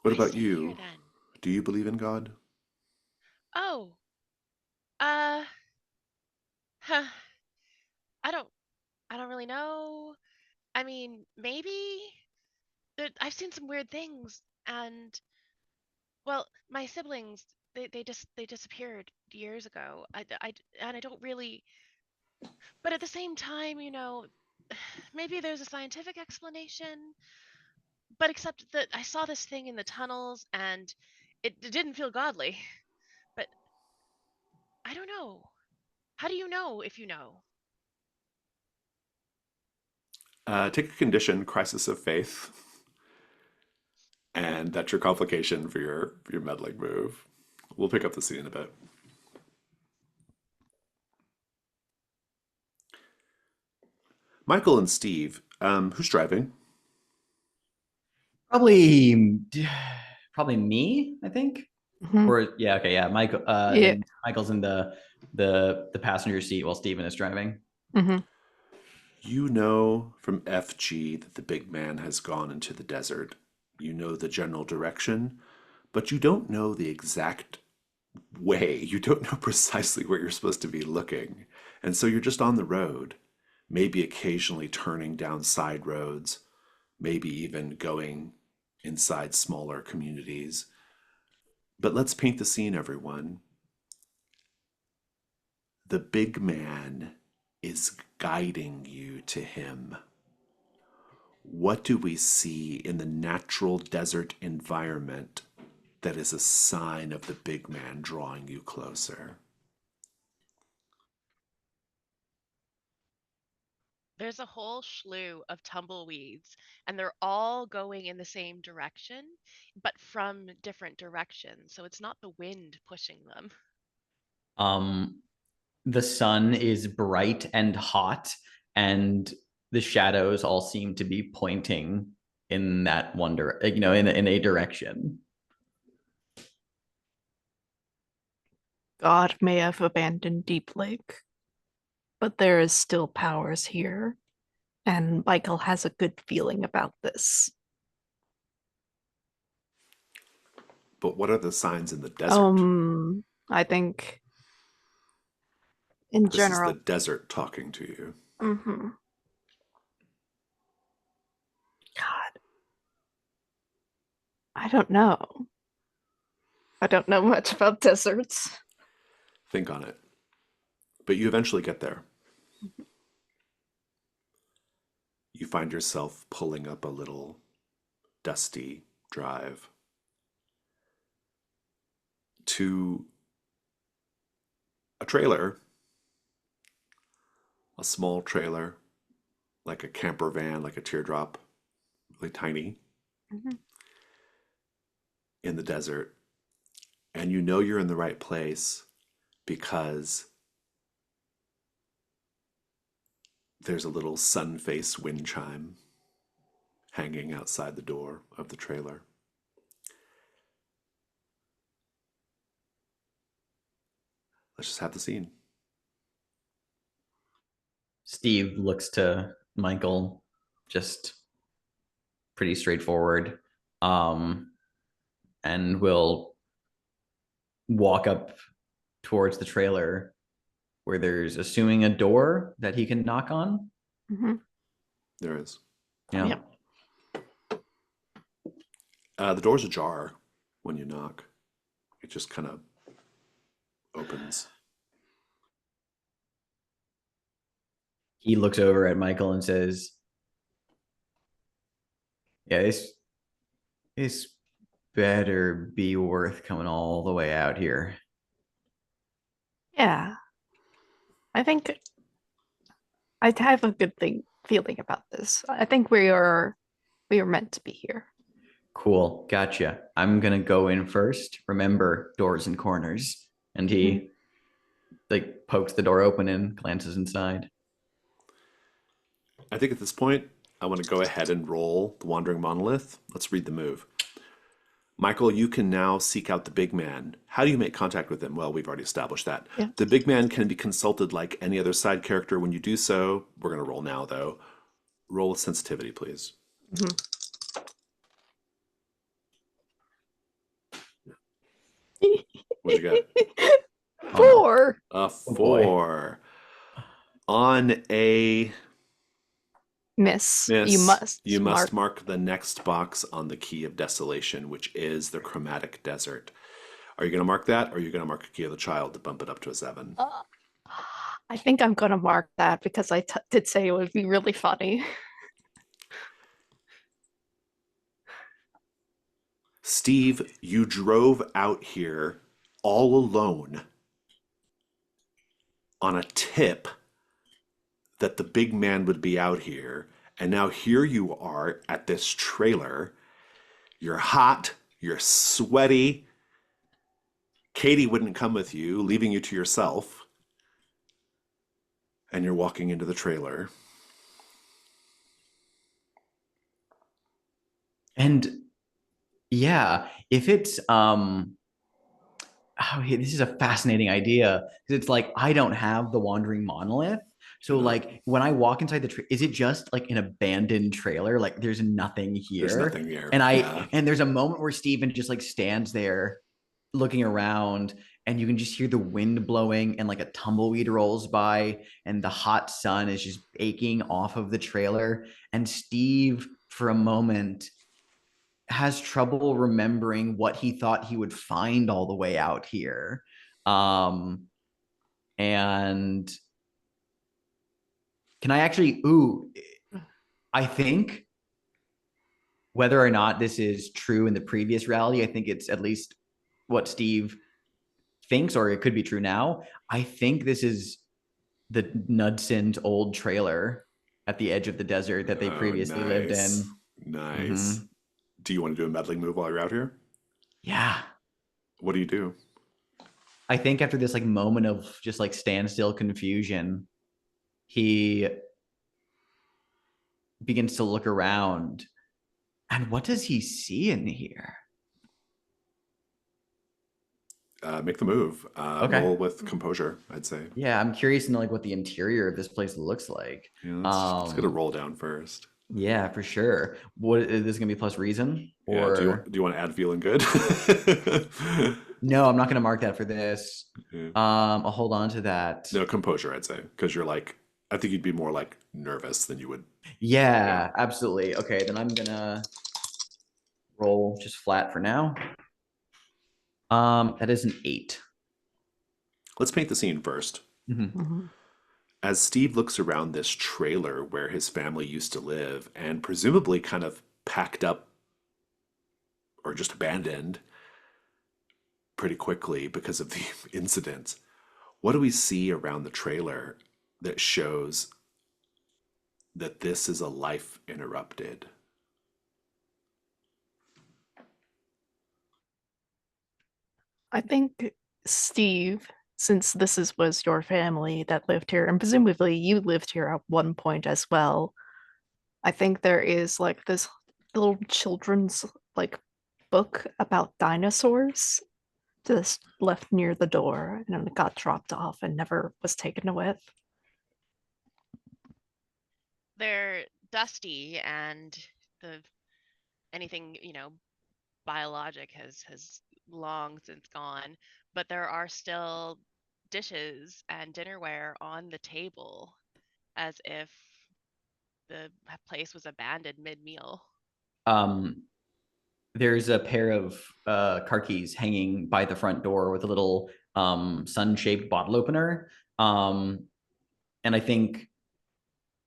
What Why about stay here you? then? Do you believe in God? Oh, uh, huh, I don't, I don't really know. I mean, maybe. I've seen some weird things, and well, my siblings, they disappeared years ago. And I don't really. But at the same time, maybe there's a scientific explanation. But except that I saw this thing in the tunnels, and it didn't feel godly. But I don't know. How do you know if you know? Take a condition, crisis of faith, and that's your complication for your meddling move. We'll pick up the scene in a bit. Michael and Steve, who's driving? Probably, probably me, I think. Mhm. Or yeah, okay, yeah. Michael, Yeah. and Michael's in the passenger seat while Steven is driving. Mhm. You know from FG that the big man has gone into the desert. You know the general direction, but you don't know the exact way. You don't know precisely where you're supposed to be looking. And so you're just on the road, maybe occasionally turning down side roads, maybe even going inside smaller communities. But let's paint the scene, everyone. The big man is guiding you to him. What do we see in the natural desert environment that is a sign of the big man drawing you closer? There's a whole slew of tumbleweeds, and they're all going in the same direction, but from different directions. So it's not the wind pushing them. Um, the sun is bright and hot, and the shadows all seem to be pointing in that in a direction. God may have abandoned Deep Lake, but there is still powers here, and Michael has a good feeling about this. But what are the signs in the desert? I think in This is the general, desert talking to you. God, I don't know. I don't know much about deserts. Think on it. But you eventually get there. You find yourself pulling up a little dusty drive to a trailer, a small trailer, like a camper van, like a teardrop, really tiny, in the desert. And you know you're in the right place because there's a little sun face wind chime hanging outside the door of the trailer. Let's just have the scene. Steve looks to Michael, just pretty straightforward, and will walk up towards the trailer where there's, assuming, a door that he can knock on. There is. Yeah. Yep. The door's ajar when you knock. It just kind of opens. He looks over at Michael and says, yeah, this better be worth coming all the way out here. Yeah. I think I have a good feeling about this. I think we are meant to be here. Cool. Gotcha. I'm gonna go in first. Remember, doors and corners. And he like pokes the door open and glances inside. I think at this point, I want to go ahead and roll the Wandering Monolith. Let's read the move. Michael, you can now seek out the big man. How do you make contact with him? Well, we've already established that. Yeah. The big man can be consulted like any other side character when you do so. We're going to roll now, though. Roll with sensitivity, please. What'd you get? 4. A 4. On a Miss. miss, You must mark the next box on the Key of Desolation, which is the Chromatic Desert. Are you going to mark that, or are you going to mark a Key of the Child to bump it up to a 7? I think I'm going to mark that because I did say it would be really funny. Steve, you drove out here all alone on a tip that the big man would be out here. And now here you are at this trailer. You're hot, you're sweaty. Katie wouldn't come with you, leaving you to yourself. And you're walking into the trailer. And yeah, if it's this is a fascinating idea because it's like I don't have the Wandering Monolith. So like when I walk inside the is it just like an abandoned trailer? Like there's nothing here. There's nothing here. And there's a moment where Steven just like stands there looking around, and you can just hear the wind blowing and like a tumbleweed rolls by and the hot sun is just baking off of the trailer. And Steve, for a moment, has trouble remembering what he thought he would find all the way out here. And can I actually, I think whether or not this is true in the previous reality, I think it's at least what Steve thinks, or it could be true now. I think this is the Nudson's old trailer at the edge of the desert that they previously lived in. Nice. Do you want to do a meddling move while you're out here? Yeah. What do you do? I think after this like moment of just like standstill confusion, he begins to look around. And what does he see in here? Make the move. Okay. Roll with composure, I'd say. Yeah, I'm curious to know like what the interior of this place looks like. Yeah, let's get a roll down first. Yeah, for sure. What is this gonna be plus reason Yeah, or do you want to add feeling good? no? I'm not gonna mark that for this. Yeah. I'll hold on to that. No, composure, I'd say, because you're like, I think you'd be more like nervous than you would. Yeah, absolutely. Okay, then I'm gonna roll just flat for now. That is an 8. Let's paint the scene first. Mhm. As Steve looks around this trailer where his family used to live and presumably kind of packed up or just abandoned pretty quickly because of the incidents, what do we see around the trailer that shows that this is a life interrupted? I think Steve, since was your family that lived here, and presumably you lived here at one point as well, I think there is like this little children's like book about dinosaurs just left near the door and then it got dropped off and never was taken with. They're dusty, and the anything, biologic has long since gone, but there are still dishes and dinnerware on the table as if the place was abandoned mid-meal. Um, there's a pair of car keys hanging by the front door with a little sun-shaped bottle opener. And I think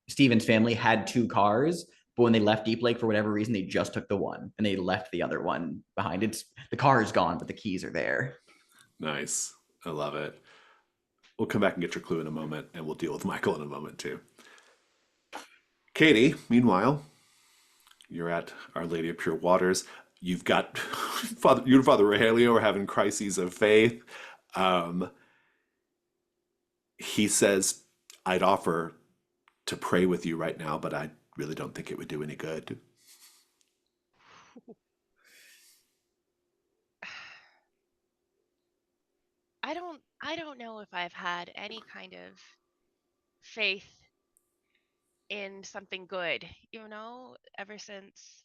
Steven's family had 2 cars, but when they left Deep Lake for whatever reason, they just took the one and they left the other one behind. The car is gone, but the keys are there. Nice. I love it. We'll come back and get your clue in a moment, and we'll deal with Michael in a moment too. Katie, meanwhile, you're at Our Lady of Pure Waters. You've got you and Father Rogelio are having crises of faith. Um, he says, I'd offer to pray with you right now, but I really don't think it would do any good. I don't know if I've had any kind of faith in something good, ever since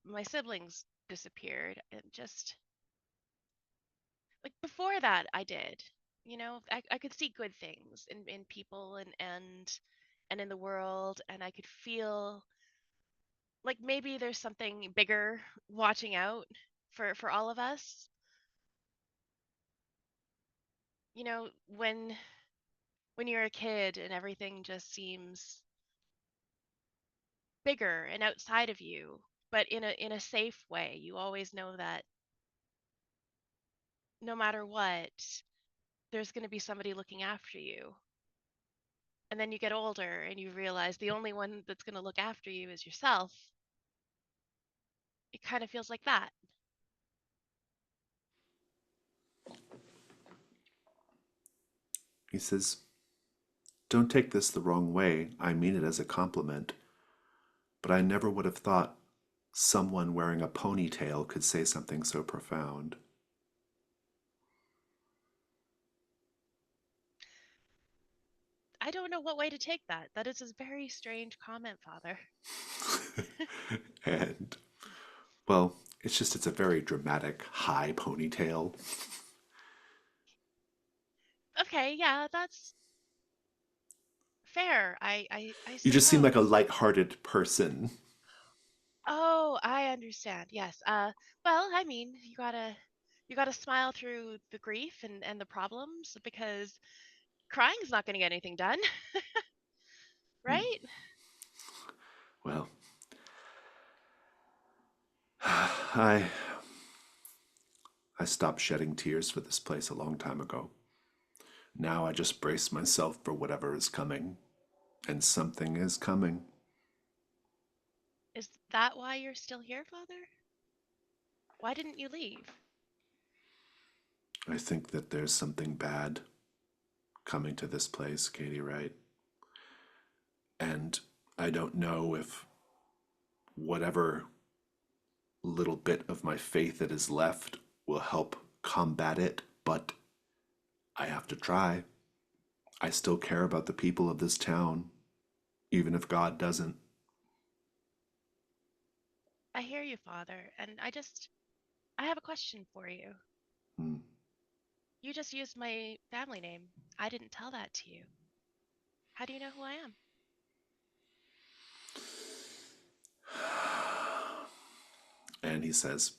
my siblings disappeared. And just like before that I did. I could see good things in people and in the world, and I could feel like maybe there's something bigger watching out for all of us. When you're a kid and everything just seems bigger and outside of you, but in a safe way. You always know that no matter what, there's going to be somebody looking after you. And then you get older and you realize the only one that's going to look after you is yourself. It kind of feels like that. He says, don't take this the wrong way. I mean it as a compliment. But I never would have thought someone wearing a ponytail could say something so profound. I don't know what way to take that. That is a very strange comment, Father. And, well, it's a very dramatic high ponytail. Okay, yeah, that's fair. I You just seem like a suppose. light-hearted person. Oh, I understand. Yes. Well, I mean, you gotta smile through the grief and the problems, because crying's not gonna get anything done, right? Well, I I stopped shedding tears for this place a long time ago. Now I just brace myself for whatever is coming. And something is coming. Is that why you're still here, Father? Why didn't you leave? I think that there's something bad coming to this place, Katie, right? And I don't know if whatever little bit of my faith that is left will help combat it, but I have to try. I still care about the people of this town, even if God doesn't. I hear you, Father, and I have a question for you. Hmm. You just used my family name. I didn't tell that to you. How do you know who I am? And he says,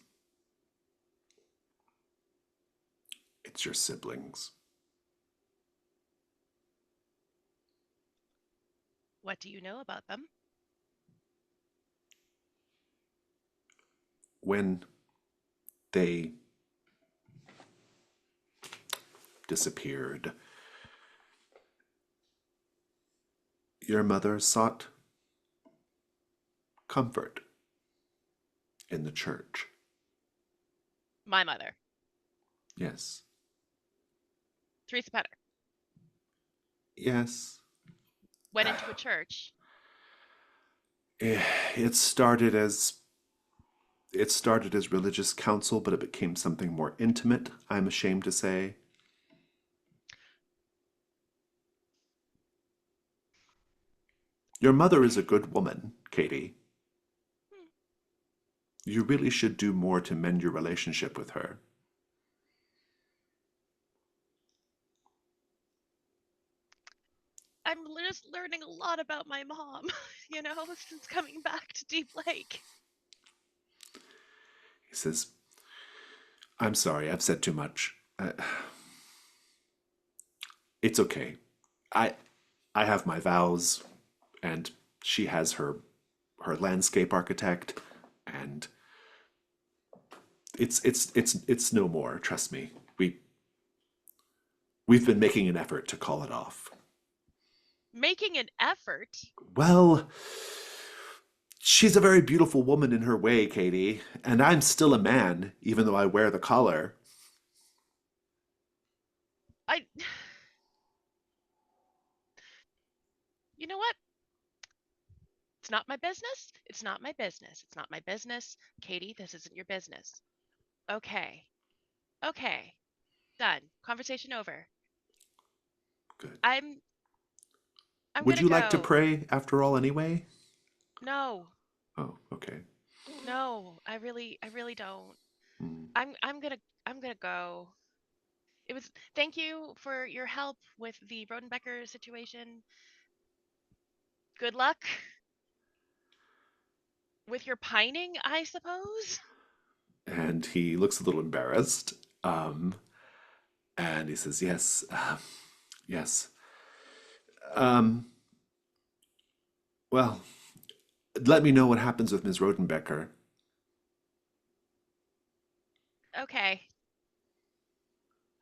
it's your siblings. What do you know about them? When they disappeared, your mother sought comfort in the church. My mother, Yes. Teresa Petter, Yes. went into a church. It started as religious counsel, but it became something more intimate, I'm ashamed to say. Your mother is a good woman, Katie. Hmm. You really should do more to mend your relationship with her. I'm just learning a lot about my mom, since coming back to Deep Lake. He says, I'm sorry, I've said too much. It's okay. I I have my vows, and she has her landscape architect, and it's no more, trust me. We've been making an effort to call it off. Making an effort? Well, she's a very beautiful woman in her way, Katie, and I'm still a man, even though I wear the collar. I. You know what? It's not my business. It's not my business. It's not my business. Katie, this isn't your business. Okay. Okay. Done. Conversation over. Good. I'm Would gonna you like to go. pray after all anyway? No. Oh, okay. No. I really don't. Hmm. I'm gonna go. Thank you for your help with the Rodenbecker situation. Good luck with your pining, I suppose. And he looks a little embarrassed. And he says, yes, yes. Um, well, let me know what happens with Ms. Rodenbecker. Okay.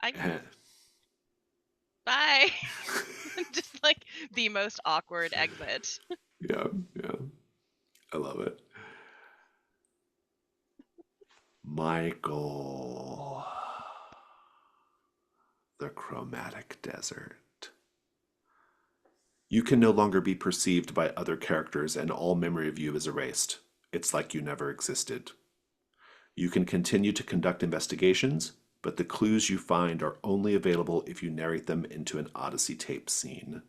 I Eh, Bye. Just like the most awkward exit. yeah, yeah. I love it. Michael, the chromatic desert. You can no longer be perceived by other characters, and all memory of you is erased. It's like you never existed. You can continue to conduct investigations, but the clues you find are only available if you narrate them into an Odyssey tape scene.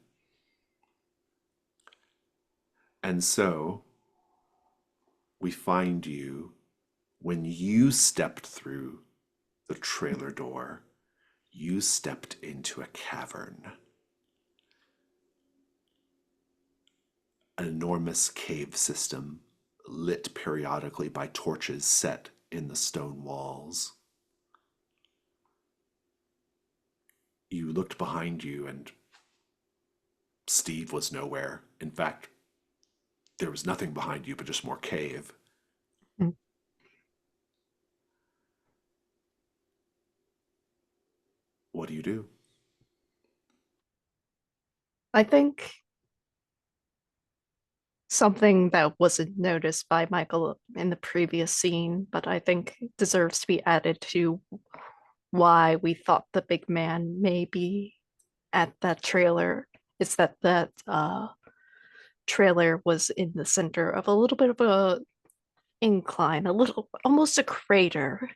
And so, we find you when you stepped through the trailer door. You stepped into a cavern. An enormous cave system, lit periodically by torches set in the stone walls. You looked behind you, and Steve was nowhere. In fact, there was nothing behind you but just more cave. Mm. What do you do? I think something that wasn't noticed by Michael in the previous scene, but I think deserves to be added to why we thought the big man may be at that trailer is that trailer was in the center of a little bit of a incline, a little almost a crater.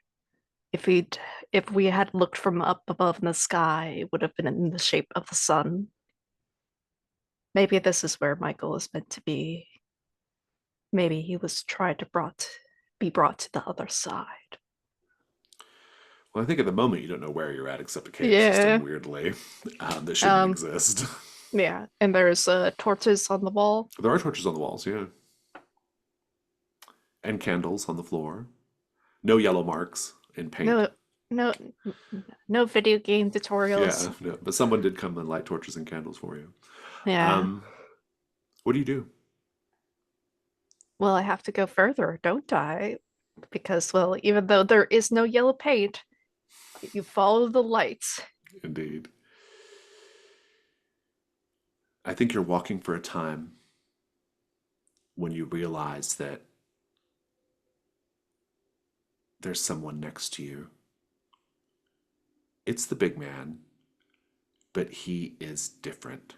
If we'd if we had looked from up above in the sky, it would have been in the shape of the sun. Maybe this is where Michael is meant to be. Maybe he was trying to be brought to the other side. Well, I think at the moment you don't know where you're at except a cave Yeah. system, weirdly, that shouldn't exist. Yeah, and there's torches on the wall. There are torches on the walls, yeah. And candles on the floor. No yellow marks in paint. No, no video game tutorials. Yeah, no, but someone did come and light torches and candles for you. Yeah. What do you do? Well, I have to go further, don't I? Because, well, even though there is no yellow paint, you follow the lights. Indeed. I think you're walking for a time when you realize that there's someone next to you. It's the big man, but he is different.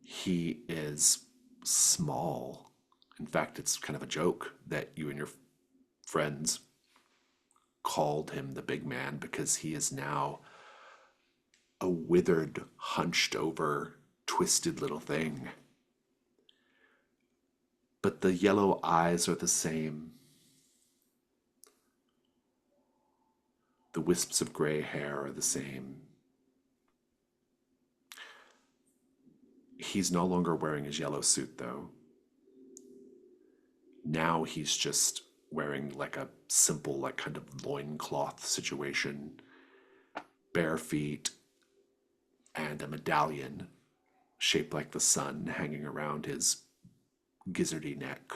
He is small. In fact, it's kind of a joke that you and your friends called him the big man because he is now a withered, hunched over, twisted little thing. But the yellow eyes are the same. The wisps of gray hair are the same. He's no longer wearing his yellow suit, though. Now he's just wearing like a simple, like kind of loincloth situation, bare feet, and a medallion shaped like the sun hanging around his gizzardy neck.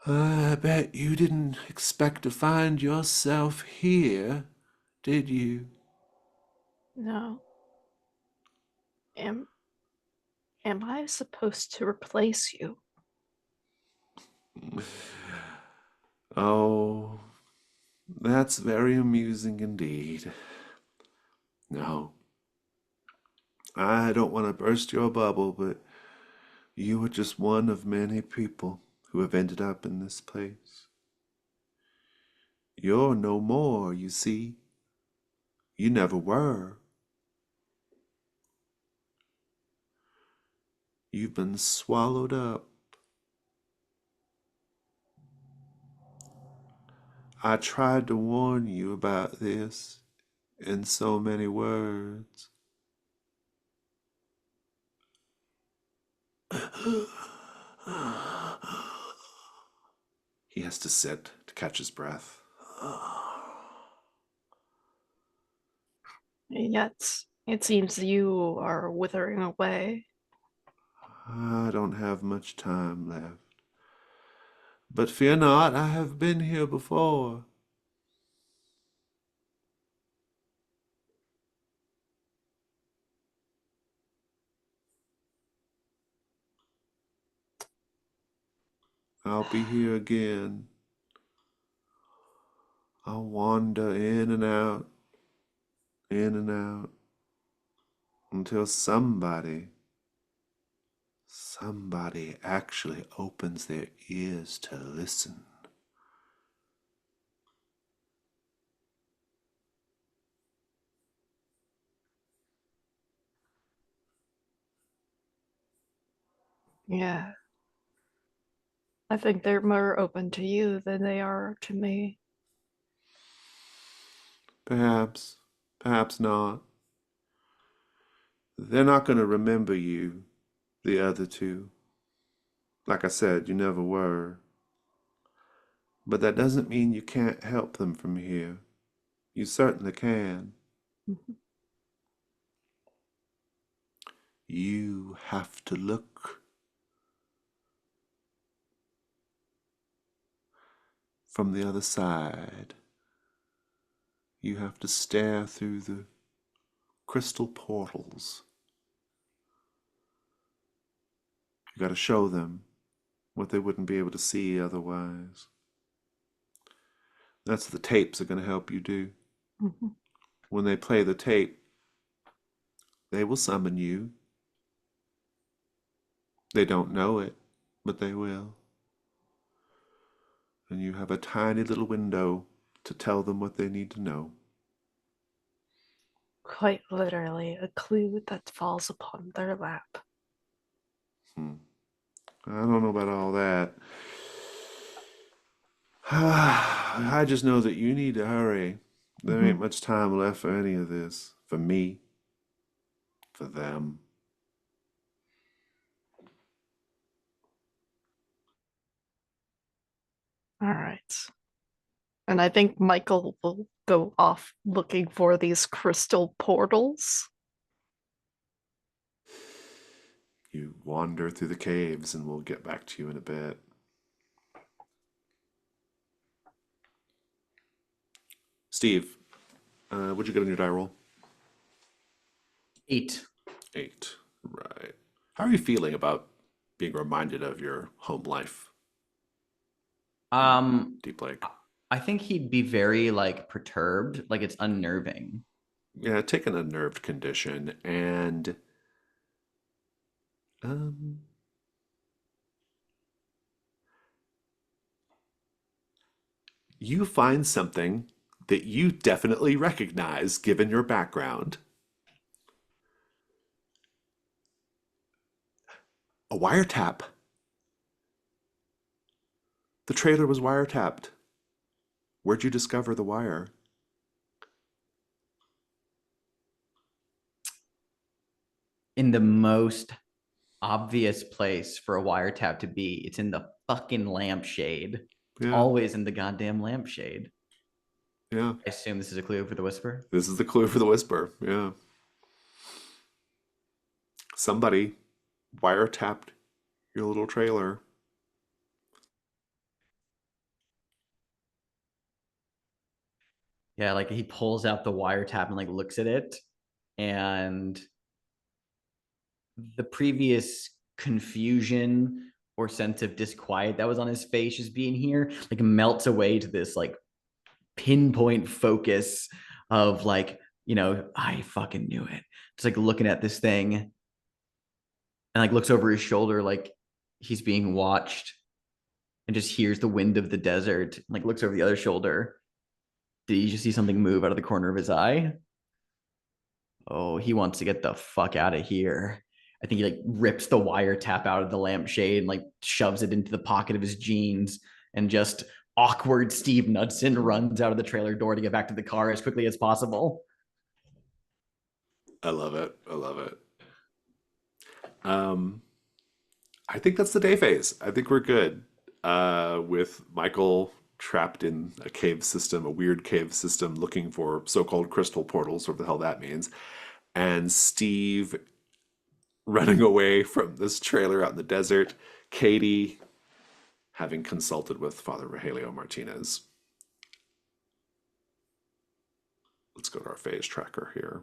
I bet you didn't expect to find yourself here, did you? No. Am I supposed to replace you? Oh, that's very amusing indeed. No, I don't want to burst your bubble, but you are just one of many people who have ended up in this place. You're no more, you see. You never were. You've been swallowed up. I tried to warn you about this in so many words. He has to sit to catch his breath. Yet it seems you are withering away. I don't have much time left. But fear not, I have been here before. I'll be here again. I'll wander in and out, until somebody actually opens their ears to listen. Yeah. I think they're more open to you than they are to me. Perhaps, perhaps not. They're not going to remember you, the other two. Like I said, you never were. But that doesn't mean you can't help them from here. You certainly can. Mhm. You have to look from the other side. You have to stare through the crystal portals. You got to show them what they wouldn't be able to see otherwise. That's what the tapes are going to help you do. Mhm. When they play the tape, they will summon you. They don't know it, but they will. And you have a tiny little window to tell them what they need to know. Quite literally, a clue that falls upon their lap. I don't know about all that. I just know that you need to hurry. There ain't much time left for any of this. For me. For them. All right. And I think Michael will go off looking for these crystal portals. You wander through the caves and we'll get back to you in a bit. Steve, what'd you get on your die roll? 8. 8. Right. How are you feeling about being reminded of your home life, Deep Lake? I think he'd be very like perturbed, like it's unnerving. Yeah, take an unnerved condition and um you find something that you definitely recognize given your background. A wiretap. The trailer was wiretapped. Where'd you discover the wire? In the most obvious place for a wiretap to be, it's in the fucking lampshade. It's Yeah, always in the goddamn lampshade. yeah. I assume this is a clue for the whisper. This is the clue for the whisper. Yeah. Somebody wiretapped your little trailer. Yeah, like he pulls out the wiretap and like looks at it, and the previous confusion or sense of disquiet that was on his face just being here like melts away to this like pinpoint focus of like, I fucking knew it. Just like looking at this thing and like looks over his shoulder like he's being watched and just hears the wind of the desert, like looks over the other shoulder. Did he just see something move out of the corner of his eye? Oh, he wants to get the fuck out of here. I think he like rips the wiretap out of the lampshade and like shoves it into the pocket of his jeans, and just awkward Steve Knudsen runs out of the trailer door to get back to the car as quickly as possible. I love it. I love it. Um, I think that's the day phase. I think we're good. With Michael trapped in a cave system, a weird cave system, looking for so-called crystal portals, whatever the hell that means, and Steve running away from this trailer out in the desert. Katie having consulted with Father Rogelio Martinez. Let's go to our phase tracker here.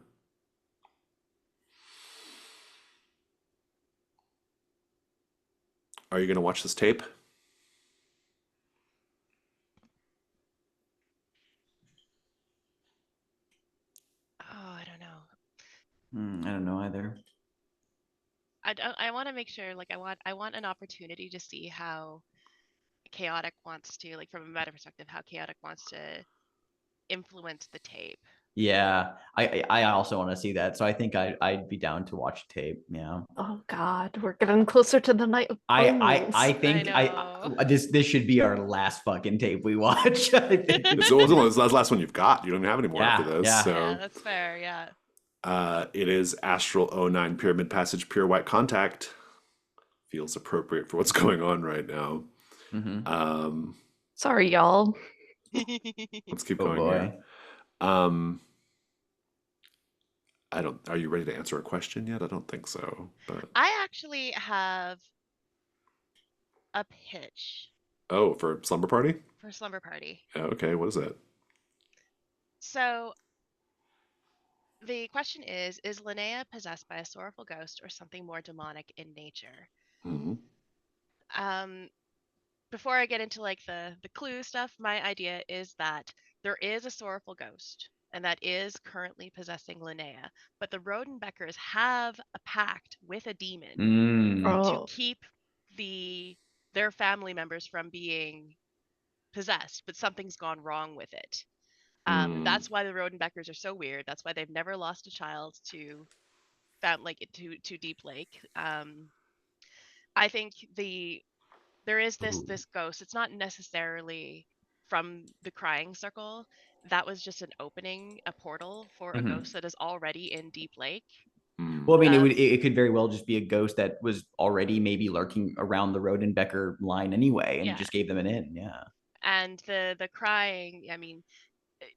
Are you going to watch this tape? Oh, I don't know. I don't know either. I want to make sure, like, I want an opportunity to see how chaotic wants to, like, from a meta perspective, how chaotic wants to influence the tape. Yeah, I also want to see that. So I think I'd be down to watch tape. Yeah. Oh God, we're getting closer to the night of bones. I think know. this should be our last fucking tape we watch. I think. It's the last one you've got. You don't even have any more after Yeah, this. yeah. So Yeah, that's fair. Yeah. it is Astral O9 Pyramid Passage Pure White Contact. Feels appropriate for what's going on right now. Mhm. Sorry, y'all. Let's keep Oh going boy. here. I don't. Are you ready to answer a question yet? I don't think so. But I actually have a pitch oh, for Slumber Party? for Slumber Party. Okay, what is it? So the question is Linnea possessed by a sorrowful ghost or something more demonic in nature? Hmm. Before I get into like the clue stuff, my idea is that there is a sorrowful ghost and that is currently possessing Linnea, but the Rodenbeckers have a pact with a demon to Oh, keep their family members from being possessed, but something's gone wrong with it. Mm. That's why the Rodenbeckers are so weird. That's why they've never lost a child to to Deep Lake. I think there is Ooh. this ghost. It's not necessarily from the crying circle. That was just an opening, a portal for a Mhm. ghost that is already in Deep Lake. Mm. Well, I mean, Um, it could very well just be a ghost that was already maybe lurking around the Rodenbecker line anyway, and yeah, just gave them an in. Yeah. and the crying. I mean,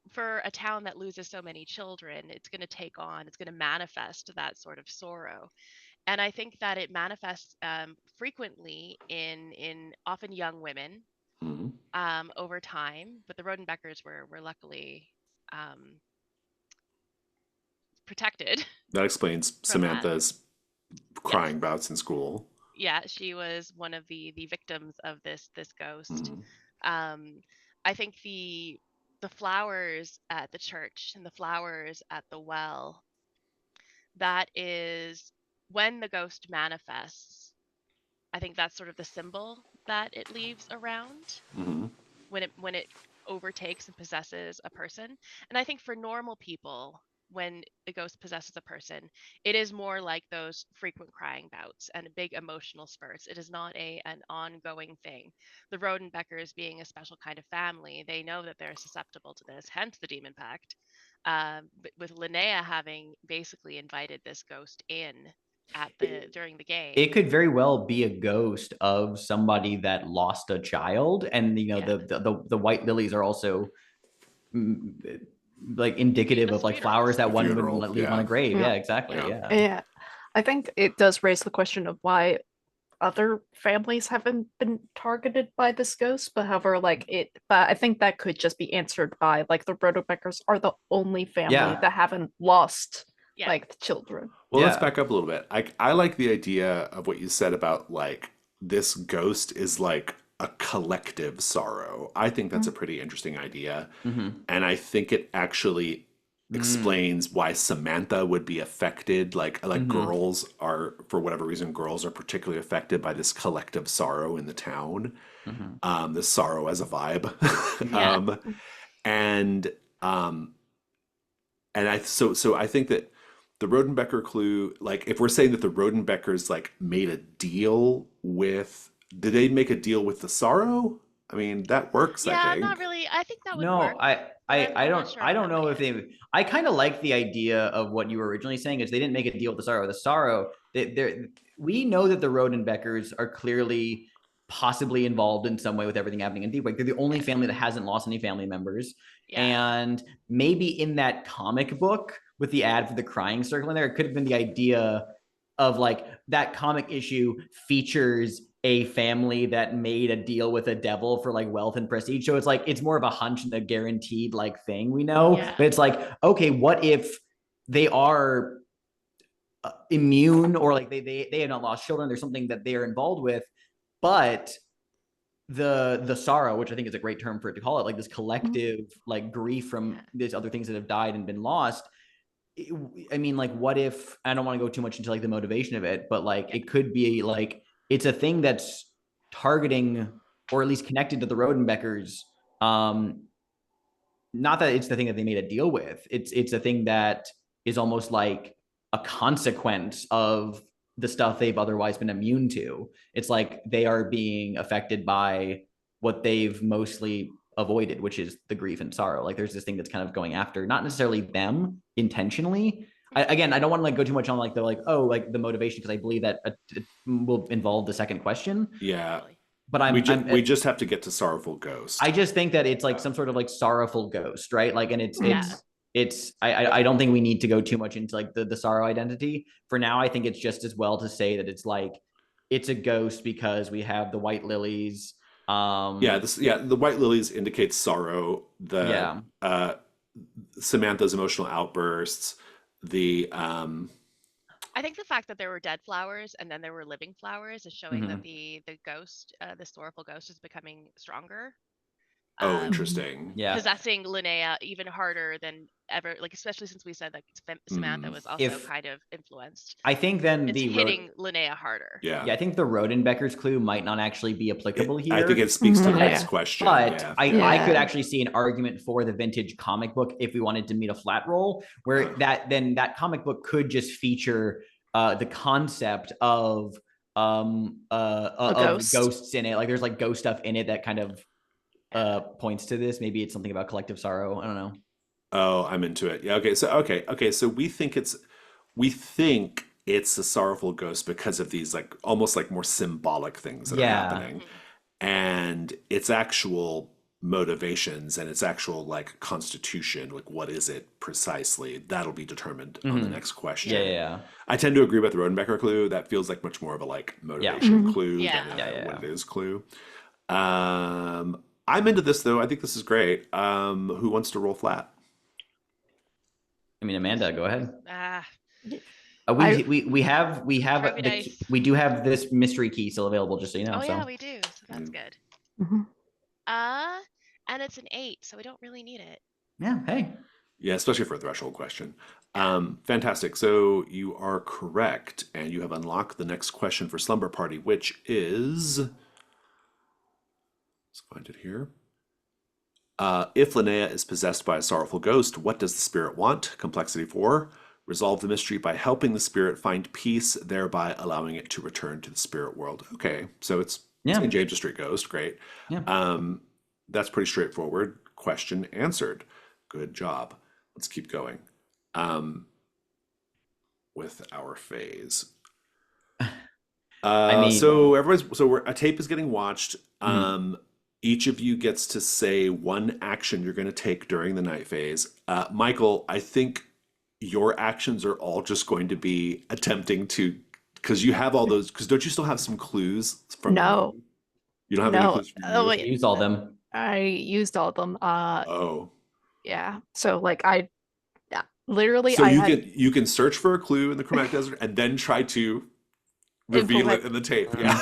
for a town that loses so many children, it's going to manifest that sort of sorrow. And I think that it manifests frequently in often young women Mm. over time. But the Rodenbeckers were luckily um, protected That explains from that. Samantha's Yes, crying bouts in school. yeah, she was one of the victims of this ghost. Mm. Um, I think the flowers at the church and the flowers at the well, that is when the ghost manifests. I think that's sort of the symbol that it leaves around Mm-hmm. when it overtakes and possesses a person. And I think for normal people, when a ghost possesses a person, it is more like those frequent crying bouts and big emotional spurts. It is not an ongoing thing. The Rodenbeckers being a special kind of family, they know that they're susceptible to this, hence the demon pact. But with Linnea having basically invited this ghost in at the during the game. It could very well be a ghost of somebody that lost a child, and Yeah, the white lilies are also mm, like indicative of just like funerals. flowers that one would Funeral, leave on a yeah. grave. Yeah. Yeah, exactly. Yeah. Yeah. Yeah. I think it does raise the question of why other families haven't been targeted by this ghost, but however, but I think that could just be answered by like the Rotobeckers are the only family Yeah. that haven't lost Yeah. like the children. Well, let's Yeah. back up a little bit. I like the idea of what you said about like this ghost is like a collective sorrow. I think that's a pretty interesting idea. Mm-hmm. And I think it actually explains why Samantha would be affected. Like Mm-hmm. girls are, for whatever reason, girls are particularly affected by this collective sorrow in the town. Mm-hmm. This sorrow as a vibe. Yeah. And um, and so I think that the Rodenbecker clue, like if we're saying that the Rodenbeckers like made a deal with, did they make a deal with the sorrow? I mean, that works, I Yeah, not think. really. I think that would No, work, but I'm not sure I on don't how know yet. if they. I kind of like the idea of what you were originally saying is they didn't make a deal with the sorrow. The sorrow, we know that the Rodenbeckers are clearly possibly involved in some way with everything happening in Deep Lake. They're the only Yes. family that hasn't lost any family members, Yeah. and maybe in that comic book with the ad for the crying circle in there, it could have been the idea of like that comic issue features a family that made a deal with a devil for like wealth and prestige. So it's like it's more of a hunch than a guaranteed like thing we know. Yeah. But it's like, okay, what if they are immune or like they have not lost children? There's something that they are involved with, but the sorrow, which I think is a great term for it to call it, like this collective like grief from Yeah. these other things that have died and been lost. I mean, like, what if I don't want to go too much into like the motivation of it, but like Yeah. it could be like it's a thing that's targeting or at least connected to the Rodenbeckers. Um, Not that it's the thing that they made a deal with. It's a thing that is almost like a consequence of the stuff they've otherwise been immune to. It's like they are being affected by what they've mostly avoided, which is the grief and sorrow. Like there's this thing that's kind of going after not necessarily them intentionally. Again, I don't want to like go too much on like the like oh like the motivation because I believe that it will involve the second question. Yeah. Totally. But We just have to get to Sorrowful I Ghost. just think that it's like some sort of like sorrowful ghost, right? Like, and Yeah. it's I don't think we need to go too much into like the sorrow identity. For now, I think it's just as well to say that it's like it's a ghost because we have the white lilies. The white lilies indicates sorrow. The Yeah. Samantha's emotional outbursts, the I think the fact that there were dead flowers and then there were living flowers is showing that Mhm. the ghost, the sorrowful ghost, is becoming stronger. Oh, interesting. Yeah. possessing Linnea even harder than ever, like especially since we said that Samantha was also If- kind of influenced. I think then It's the hitting Linnea harder. Yeah. Yeah, I think the Rodenbecker's clue might not actually be applicable here. I think it speaks to the Mhm. next Yeah. question. But yeah. I Yeah. could actually see an argument for the vintage comic book if we wanted to meet a flat roll, where that comic book could just feature the concept of ghost. ghosts in it. Like there's like ghost stuff in it that kind of points to this. Maybe it's something about collective sorrow. I don't know. Oh, I'm into it. Yeah. Okay. So we think it's a sorrowful ghost because of these like almost like more symbolic things that are Yeah. happening, and its actual motivations and its actual like constitution, like what is it precisely? That'll be determined on the next question. Yeah. I tend to agree about the Rodenbecker clue. That feels like much more of a like motivation clue Yeah. than Yeah, what it is clue. I'm into this though. I think this is great. Who wants to roll flat? I mean, Amanda, go ahead. We have Trophy dice. we do have this mystery key still available, just so you know. Oh so. yeah, we do. So that's good. Mhm. And it's an 8, so we don't really need it. Yeah. Hey. Yeah, especially for a threshold question. Fantastic. So you are correct, and you have unlocked the next question for Slumber Party, which is, let's find it here. If Linnea is possessed by a sorrowful ghost, what does the spirit want? Complexity 4. Resolve the mystery by helping the spirit find peace, thereby allowing it to return to the spirit world. Okay, so it's St. James Street Ghost. Great. Yeah. That's pretty straightforward. Question answered. Good job. Let's keep going with our phase. I mean, so a tape is getting watched. Each of you gets to say one action you're going to take during the night phase. Michael, I think your actions are all just going to be attempting to, because you have all those. Because don't you still have some clues from? No. You don't have any clues from Oh, you? wait. use all them. I used all of them. Oh. Yeah. So like literally So I you had you can search for a clue in the chromatic desert and then try to reveal it in the tape. Yeah.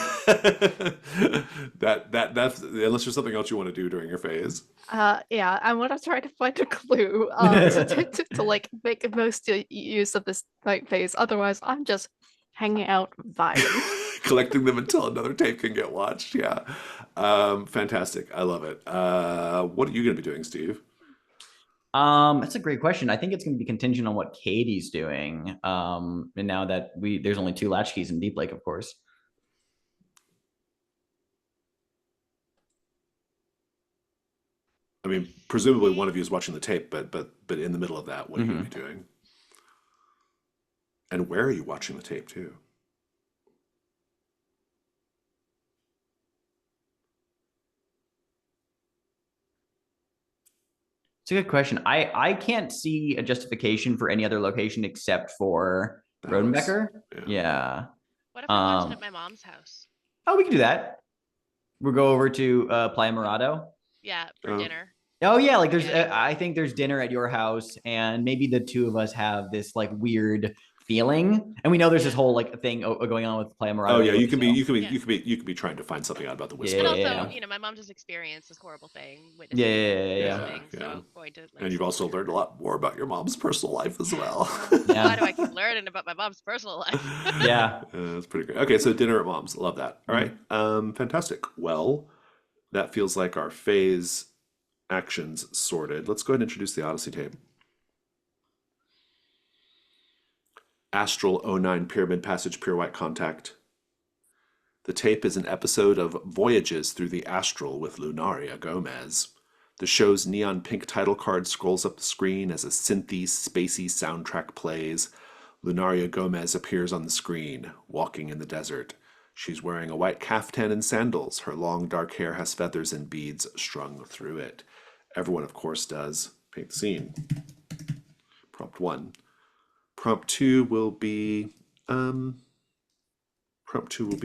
That's unless there's something else you want to do during your phase. yeah, I want to try to find a clue to like make the most use of this night phase. Otherwise, I'm just hanging out vibing. Collecting them until another tape can get watched. Yeah. Fantastic. I love it. What are you going to be doing, Steve? That's a great question. I think it's going to be contingent on what Katie's doing. And now that there's only 2 latchkeys in Deep Lake, of course. I mean, presumably one of you is watching the tape, but in the middle of that, what are you going to be doing? And where are you watching the tape too? It's a good question. I can't see a justification for any other location except for The house. Rodenbecker. Yeah. Yeah. What if I watched it at my mom's house? Oh, we can do that. We'll go over to Playa Morado. Yeah, for dinner. Oh yeah, like there's I think there's dinner at your house, and maybe the 2 of us have this like weird feeling, and we know there's this whole like thing going on with Playa Morado. Oh yeah, anyway, you so- could be trying to find something out about the whisper. And also, Yeah. you know, my mom just experienced this horrible thing. Witnessing Yeah. thing, so I'm going to. Like, And you've also learned a lot more about your mom's personal life as well. Why do I keep learning about my mom's personal life? Yeah. That's pretty great. Okay, so dinner at mom's. Love that. All right. Fantastic. Well, that feels like our phase actions sorted. Let's go ahead and introduce the Odyssey tape. Astral 09 Pyramid Passage Pure White Contact. The tape is an episode of Voyages Through the Astral with Lunaria Gomez. The show's neon pink title card scrolls up the screen as a synthy, spacey soundtrack plays. Lunaria Gomez appears on the screen, walking in the desert. She's wearing a white caftan and sandals. Her long dark hair has feathers and beads strung through it. Everyone, of course, does. Paint the scene. Prompt 1. Prompt 2 will be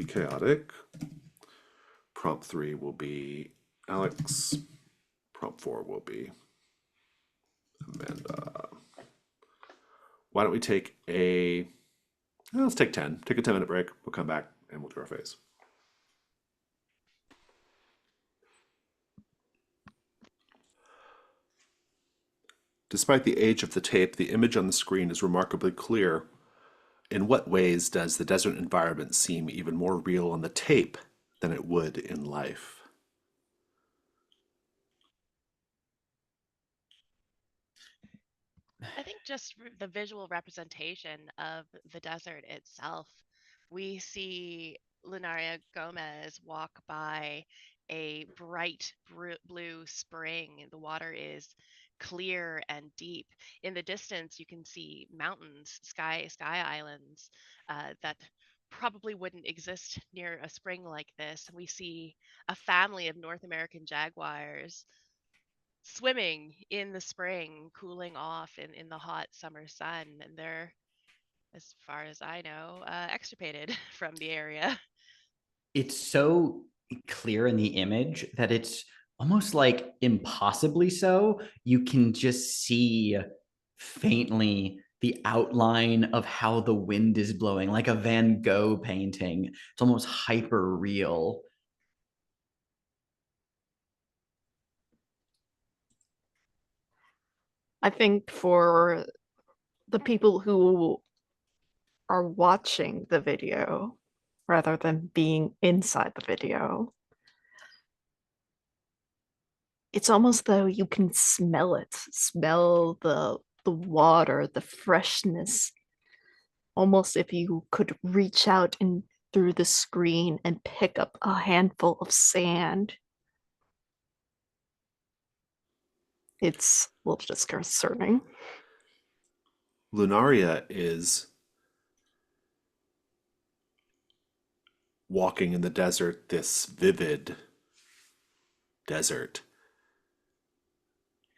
chaotic. Prompt 3 will be Alex. Prompt 4 will be Amanda. Why don't we take let's take 10. Take a 10-minute break. We'll come back and we'll do our phase. Despite the age of the tape, the image on the screen is remarkably clear. In what ways does the desert environment seem even more real on the tape than it would in life? I think just the visual representation of the desert itself. We see Lunaria Gomez walk by a bright blue spring. The water is clear and deep. In the distance, you can see mountains, sky islands that probably wouldn't exist near a spring like this. We see a family of North American jaguars swimming in the spring, cooling off in the hot summer sun, and they're, as far as I know, extirpated from the area. It's so clear in the image that it's almost like impossibly so. You can just see faintly the outline of how the wind is blowing, like a Van Gogh painting. It's almost hyper real. I think for the people who are watching the video rather than being inside the video, it's almost though you can smell it, smell the water, the freshness, almost if you could reach out and through the screen and pick up a handful of sand. It's a little disconcerting. Lunaria is walking in the desert, this vivid desert,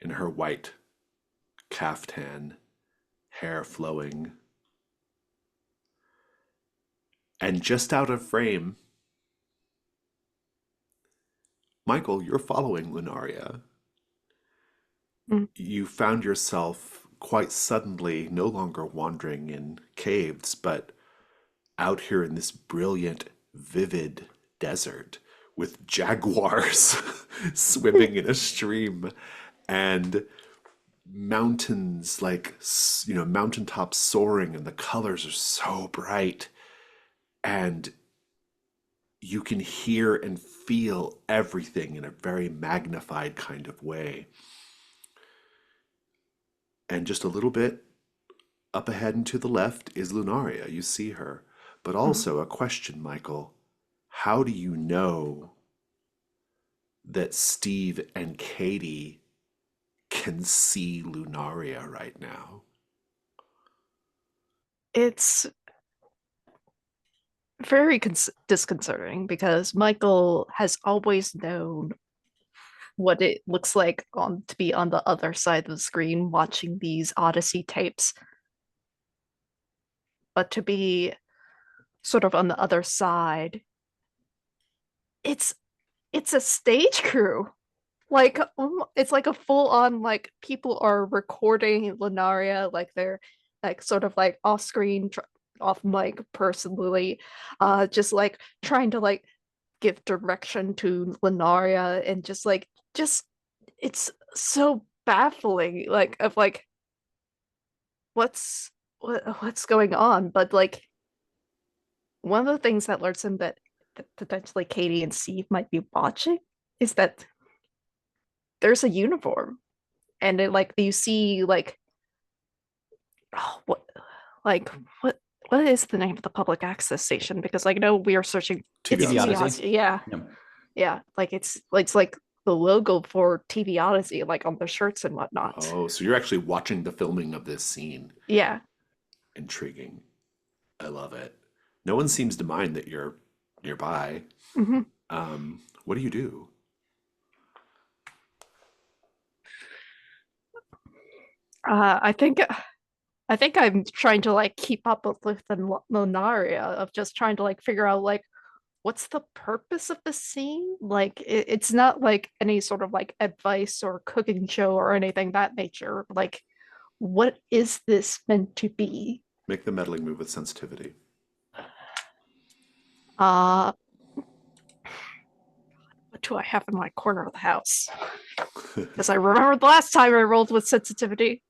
in her white caftan, hair flowing. And just out of frame, Michael, you're following Lunaria. You found yourself quite suddenly no longer wandering in caves, but out here in this brilliant, vivid desert with jaguars swimming in a stream and mountains, like, mountaintops soaring, and the colors are so bright. And you can hear and feel everything in a very magnified kind of way. And just a little bit up ahead and to the left is Lunaria. You see her. But also a question, Michael. How do you know that Steve and Katie can see Lunaria right now? It's very disconcerting because Michael has always known what it looks like to be on the other side of the screen watching these Odyssey tapes. But to be sort of on the other side, it's a stage crew. Like it's like a full on, like, people are recording Lunaria, like they're like sort of like off screen, off mic personally, just like trying to like give direction to Lunaria, and just it's so baffling, like of like what's going on. But like one of the things that alerts him that potentially Katie and Steve might be watching is that there's a uniform, and it, like, you see like, oh, like what is the name of the public access station? Because like, I know we are searching. TV It's Odyssey. Odyssey. Yeah, Yep. yeah, like it's like the logo for TV Odyssey, like on the shirts and whatnot. Oh, so you're actually watching the filming of this scene. Yeah. Intriguing. I love it. No one seems to mind that you're nearby. Mm-hmm. What do you do? I think I'm trying to like keep up with the Lunaria, of just trying to like figure out like what's the purpose of the scene. Like it's not like any sort of like advice or cooking show or anything that nature. Like, what is this meant to be? Make the meddling move with sensitivity. What do I have in my corner of the house? Because I remember the last time I rolled with sensitivity.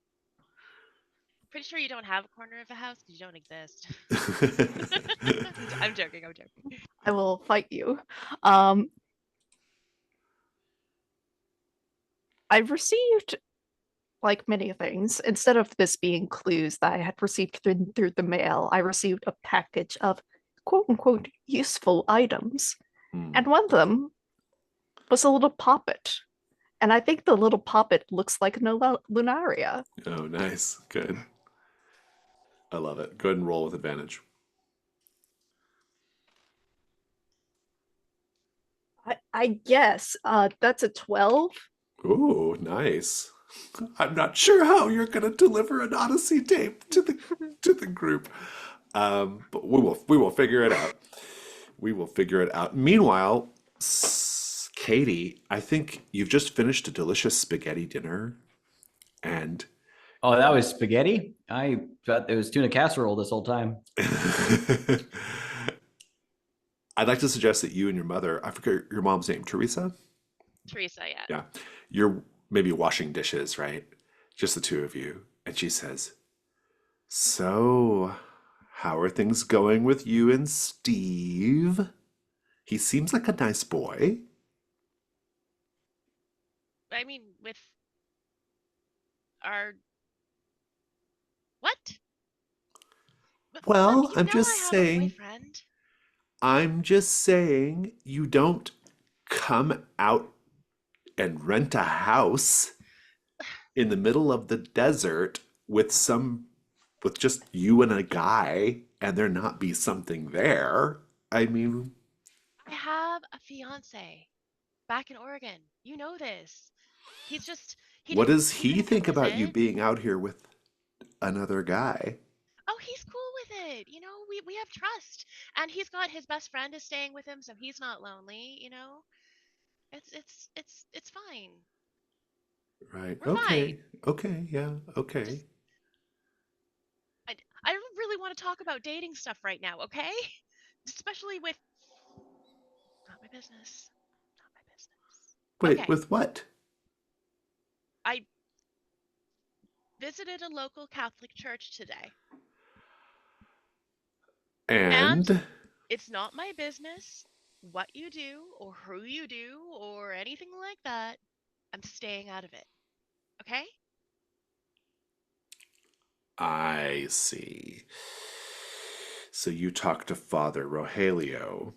Pretty sure you don't have a corner of the house because you don't exist. I'm joking. I will fight you. Um, I've received, like many things, instead of this being clues that I had received through the mail, I received a package of quote unquote useful items. And one of them was a little poppet. And I think the little poppet looks like an lunaria. Oh, nice. Good. I love it. Go ahead and roll with advantage. I guess that's a 12. Ooh, nice. I'm not sure how you're gonna deliver an Odyssey tape to the group, but we will figure it out. We will figure it out. Meanwhile, Katie, I think you've just finished a delicious spaghetti dinner, and Oh, that was spaghetti? I thought it was tuna casserole this whole time. I'd like to suggest that you and your mother, I forget your mom's name, Teresa? Teresa, yeah. Yeah. You're maybe washing dishes, right? Just the two of you. And she says, "So, how are things going with you and Steve? He seems like a nice boy." I mean, with our what? Mom, Well, you I'm know just I have a saying, boyfriend. you don't come out and rent a house in the middle of the desert with just you and a guy and there not be something there. I mean, I have a fiance back in Oregon. You know this. He's just what does he he didn't come think about you visit. being out here with another guy? Oh, he's cool with it. We have trust. And he's got his best friend is staying with him, so he's not lonely. It's fine. Right. We're fine. Okay. Okay. Yeah. Okay. Just I don't really want to talk about dating stuff right now, okay? Especially with not my business. Not my business. Wait, Okay. with what? I visited a local Catholic church today. And And it's not my business what you do or who you do or anything like that. I'm staying out of it. Okay? I see. So you talked to Father Rogelio.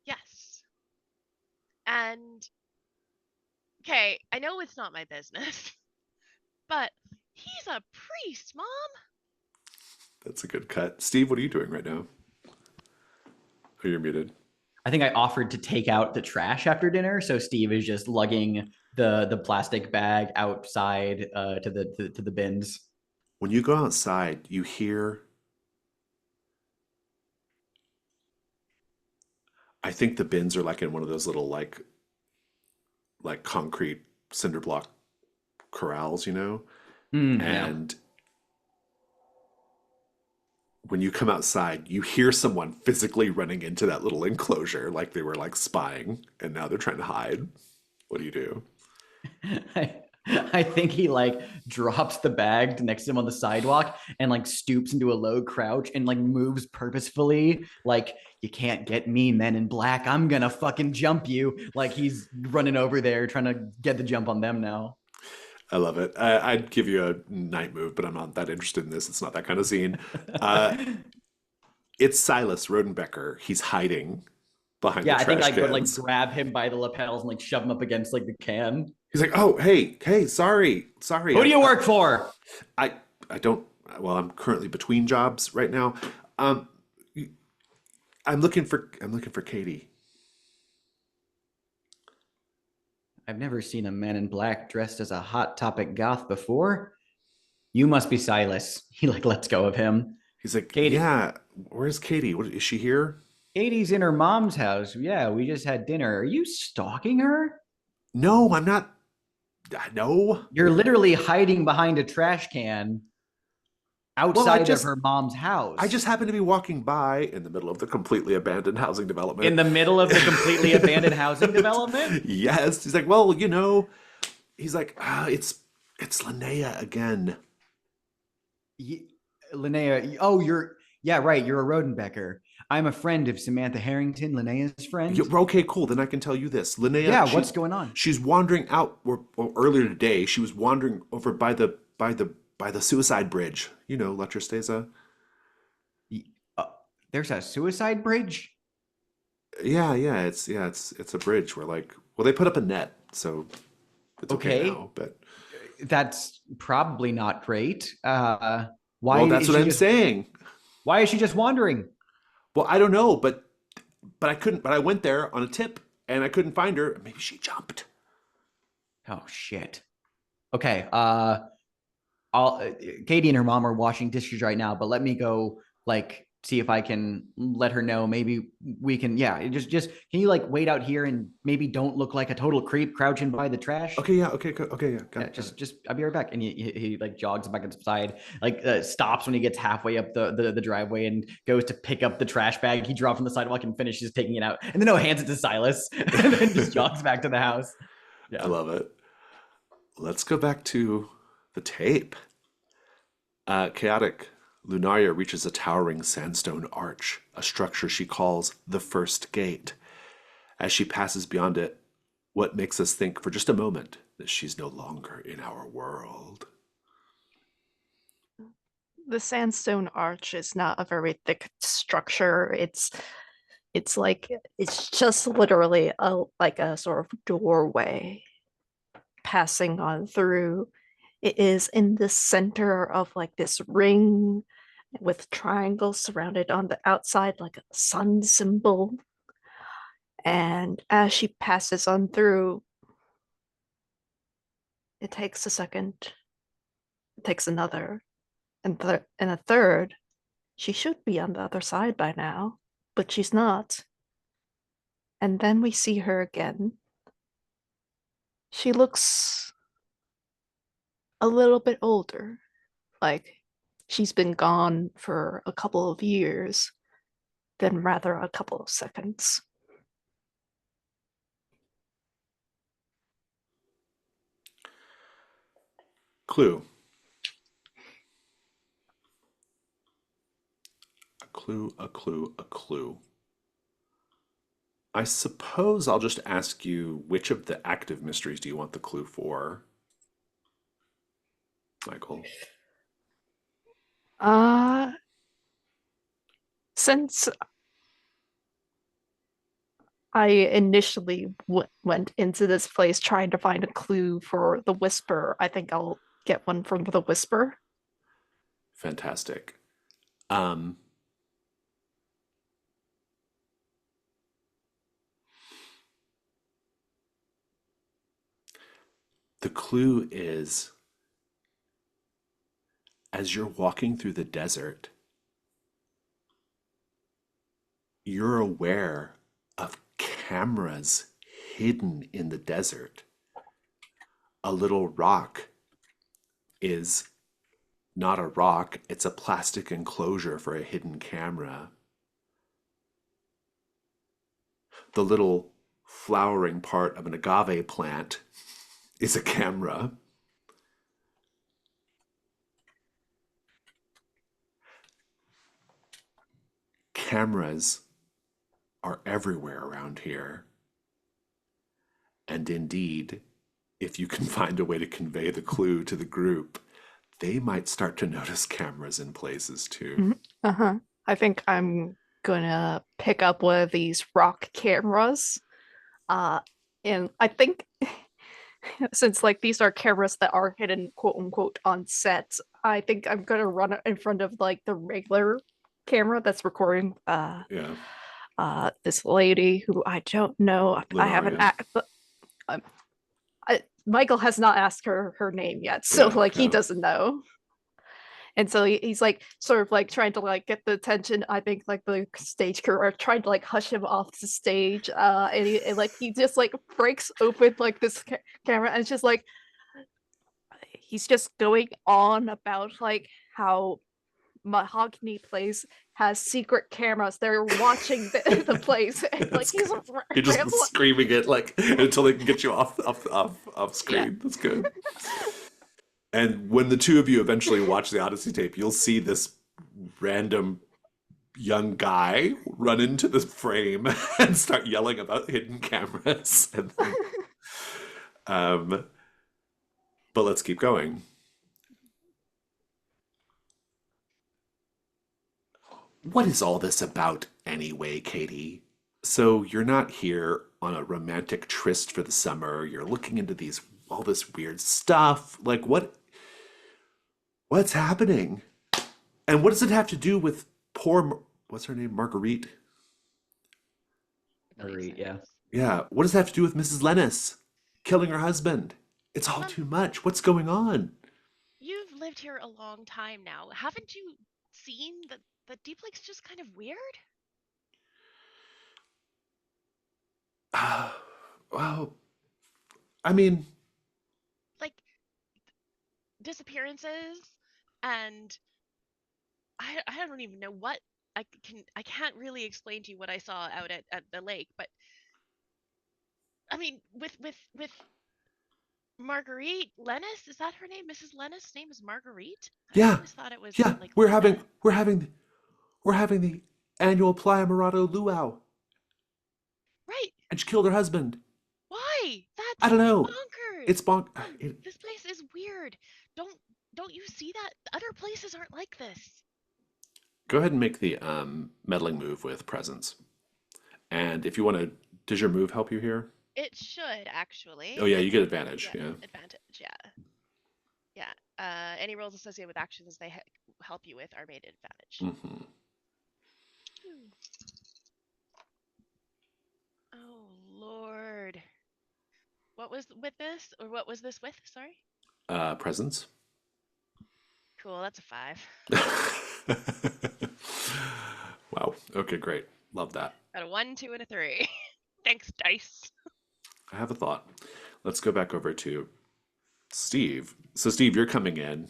Yes. And okay, I know it's not my business, but he's a priest, Mom. That's a good cut. Steve, what are you doing right now? Oh, you're muted. I think I offered to take out the trash after dinner, so Steve is just lugging the plastic bag outside to the bins. When you go outside, you hear, I think the bins are like in one of those little like concrete cinder block corrals, Yeah. And when you come outside, you hear someone physically running into that little enclosure like they were like spying and now they're trying to hide. What do you do? I think he like drops the bag next to him on the sidewalk and like stoops into a low crouch and like moves purposefully like you can't get me, men in black. I'm gonna fucking jump you. Like he's running over there trying to get the jump on them now. I love it. I'd give you a night move, but I'm not that interested in this. It's not that kind of scene. Uh, it's Silas Rodenbecker. He's hiding behind the Yeah, I think trash I would like cans. grab him by the lapels and like shove him up against like the can. He's like, "Oh, hey, sorry. Who do you work for? I don't. Well, I'm currently between jobs right now. Um, I'm looking for Katie." I've never seen a man in black dressed as a Hot Topic goth before. You must be Silas. He like lets go of him. He's like, Katie. "Yeah, where's Katie? Is she here?" Katie's in her mom's house. Yeah, we just had dinner. Are you stalking her? No, I'm not. No. You're literally hiding behind a trash can outside of just her mom's house. I just happened to be walking by in the middle of the completely abandoned housing development. In the middle of the completely abandoned housing development? Yes. He's like, well, he's like, it's Linnea again. Linnea, oh, yeah, right. You're a Rodenbecker. I'm a friend of Samantha Harrington, Linnea's friend. Yeah, okay, cool. Then I can tell you this. Linnea, Yeah, what's going on? She's wandering out. Or earlier today, she was wandering over by the suicide bridge. You know, La Tristeza. There's a suicide bridge? Yeah, it's a bridge where well, they put up a net, so it's okay now. But that's probably not great. Why well, that's is what she I'm saying. Why is she just wandering? Well, I don't know, but I couldn't. But I went there on a tip, and I couldn't find her. Maybe she jumped. Oh shit. Okay. Katie and her mom are washing dishes right now, but let me go see if I can let her know. Maybe we can. Yeah, just can you wait out here and maybe don't look like a total creep crouching by the trash? Okay. Yeah. Okay. Okay. Yeah. Got it. Just I'll be right back. And he jogs back inside, stops when he gets halfway up the driveway and goes to pick up the trash bag he dropped from the sidewalk and finishes taking it out. And then hands it to Silas and then just jogs back to the house. Yeah. I love it. Let's go back to the tape. Chaotic. Lunaria reaches a towering sandstone arch, a structure she calls the first gate. As she passes beyond it, what makes us think for just a moment that she's no longer in our world? The sandstone arch is not a very thick structure. It's just literally a sort of doorway passing on through. It is in the center of this ring with triangles surrounded on the outside like a sun symbol. And as she passes on through, it takes a second, it takes another, and a third. She should be on the other side by now, but she's not. And then we see her again. She looks a little bit older, like she's been gone for a couple of years, than rather a couple of seconds. Clue. A clue, a clue, a clue. I suppose I'll just ask you, which of the active mysteries do you want the clue for? Michael. Since I initially went into this place trying to find a clue for the Whisper, I think I'll get one from the Whisper. Fantastic. The clue is, as you're walking through the desert, you're aware of cameras hidden in the desert. A little rock is not a rock, it's a plastic enclosure for a hidden camera. The little flowering part of an agave plant is a camera. Cameras are everywhere around here. And indeed, if you can find a way to convey the clue to the group, they might start to notice cameras in places too. I think I'm gonna pick up one of these rock cameras. And I think since these are cameras that are hidden quote unquote on set, I think I'm gonna run it in front of the regular camera that's recording this lady who I don't know. Lunaria. I haven't Michael has not asked her name yet, so he doesn't know. And so he's sort of trying to get the attention. I think the stage crew are trying to hush him off the stage. And he just breaks open this camera, and it's just he's just going on about how Mahogany Place has secret cameras. They're watching the place. And, you're just screaming it until they can get you off screen. Yeah. That's good. And when the two of you eventually watch the Odyssey tape, you'll see this random young guy run into the frame and start yelling about hidden cameras. And then, um, but let's keep going. What is all this about anyway, Katie? So you're not here on a romantic tryst for the summer. You're looking into these all this weird stuff. Like what's happening? And what does it have to do with what's her name? Marguerite? I believe Marguerite, so, yeah. yes. Yeah. What does that have to do with Mrs. Lennis killing her husband? It's all too much. What's going on? You've lived here a long time now. Haven't you seen that the Deep Lake's just kind of weird? Well, I mean, Like disappearances, and I don't even know what I can't really explain to you what I saw out at the lake, but I mean with Marguerite Lennis, is that her name? Mrs. Lennis' name is Marguerite? I yeah, always thought it was yeah. like We're Lena. having we're having the annual Playa Morado luau, Right. and she killed her husband. Why? I That's don't know. bonkers. It's bonk. Mom, this place is weird. Don't don't you see that? Other places aren't like this. Go ahead and make the meddling move with presence. And if you want to, does your move help you here? It should actually. Oh yeah, you get advantage. Yeah, Yeah. advantage. Yeah. Yeah. Any roles associated with actions they help you with are made advantage. Hmm. Hmm. Oh Lord. What was with this? Or what was this with? Sorry. Presence. Cool, that's a 5. Wow. Okay, great. Love that. Got a 1, 2, and a 3. Thanks, dice. I have a thought. Let's go back over to Steve. So, Steve, you're coming in.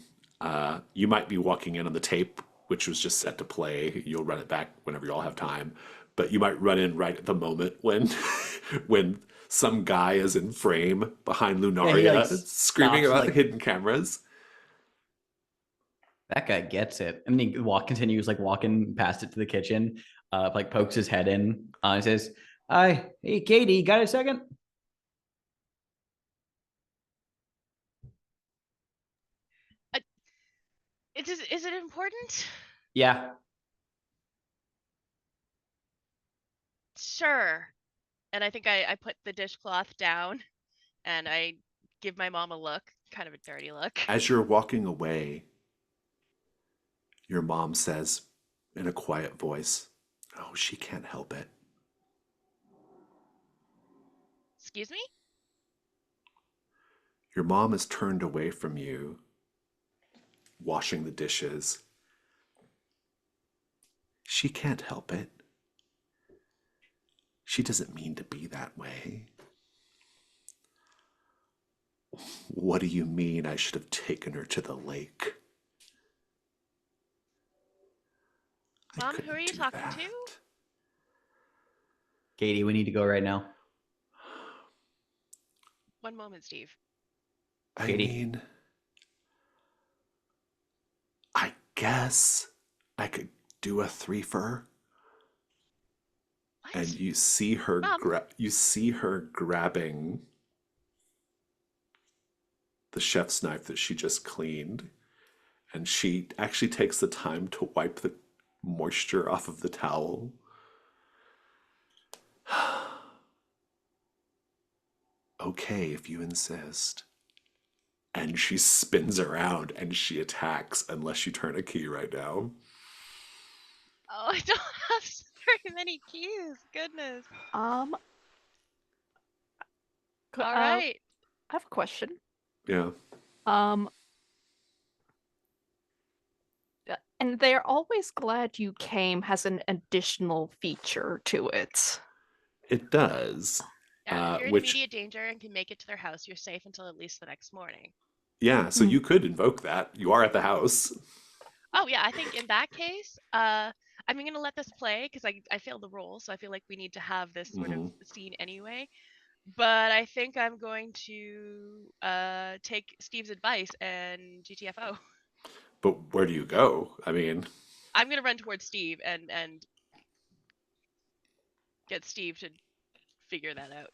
You might be walking in on the tape, which was just set to play. You'll run it back whenever you all have time. But you might run in right at the moment when when some guy is in frame behind Lunaria, screaming stops, about like- hidden cameras. That guy gets it. And he continues like walking past it to the kitchen, like pokes his head in, and says, "Hi, hey Katie, got a second?" Is it important? Yeah. Sure. And I think I put the dishcloth down and I give my mom a look, kind of a dirty look. As you're walking away, your mom says in a quiet voice, "Oh, she can't help it." Excuse me? Your mom is turned away from you, washing the dishes. She can't help it. She doesn't mean to be that way. What do you mean I should have taken her to the lake? I Mom, who couldn't are you do talking that. to? Katie, we need to go right now. One moment, Steve. I Katie. mean, I guess I could do a threefer. What? And you see her Mom. grabbing the chef's knife that she just cleaned, and she actually takes the time to wipe the moisture off of the towel. Okay, if you insist. And she spins around and she attacks unless you turn a key right now. Oh, I don't have very many keys. Goodness. Could- All right. I have a question. Yeah. And they're always glad you came has an additional feature to it. It does. Yeah, if you're in which, immediate danger and can make it to their house, you're safe until at least the next morning. yeah, so Hmm. you could invoke that. You are at the house. Oh yeah, I think in that case, I'm gonna let this play because I failed the roll, so I feel like we need to have this sort of Mhm. scene anyway. But I think I'm going to take Steve's advice and GTFO. But where do you go? I mean, I'm going to run towards Steve and get Steve to figure that out.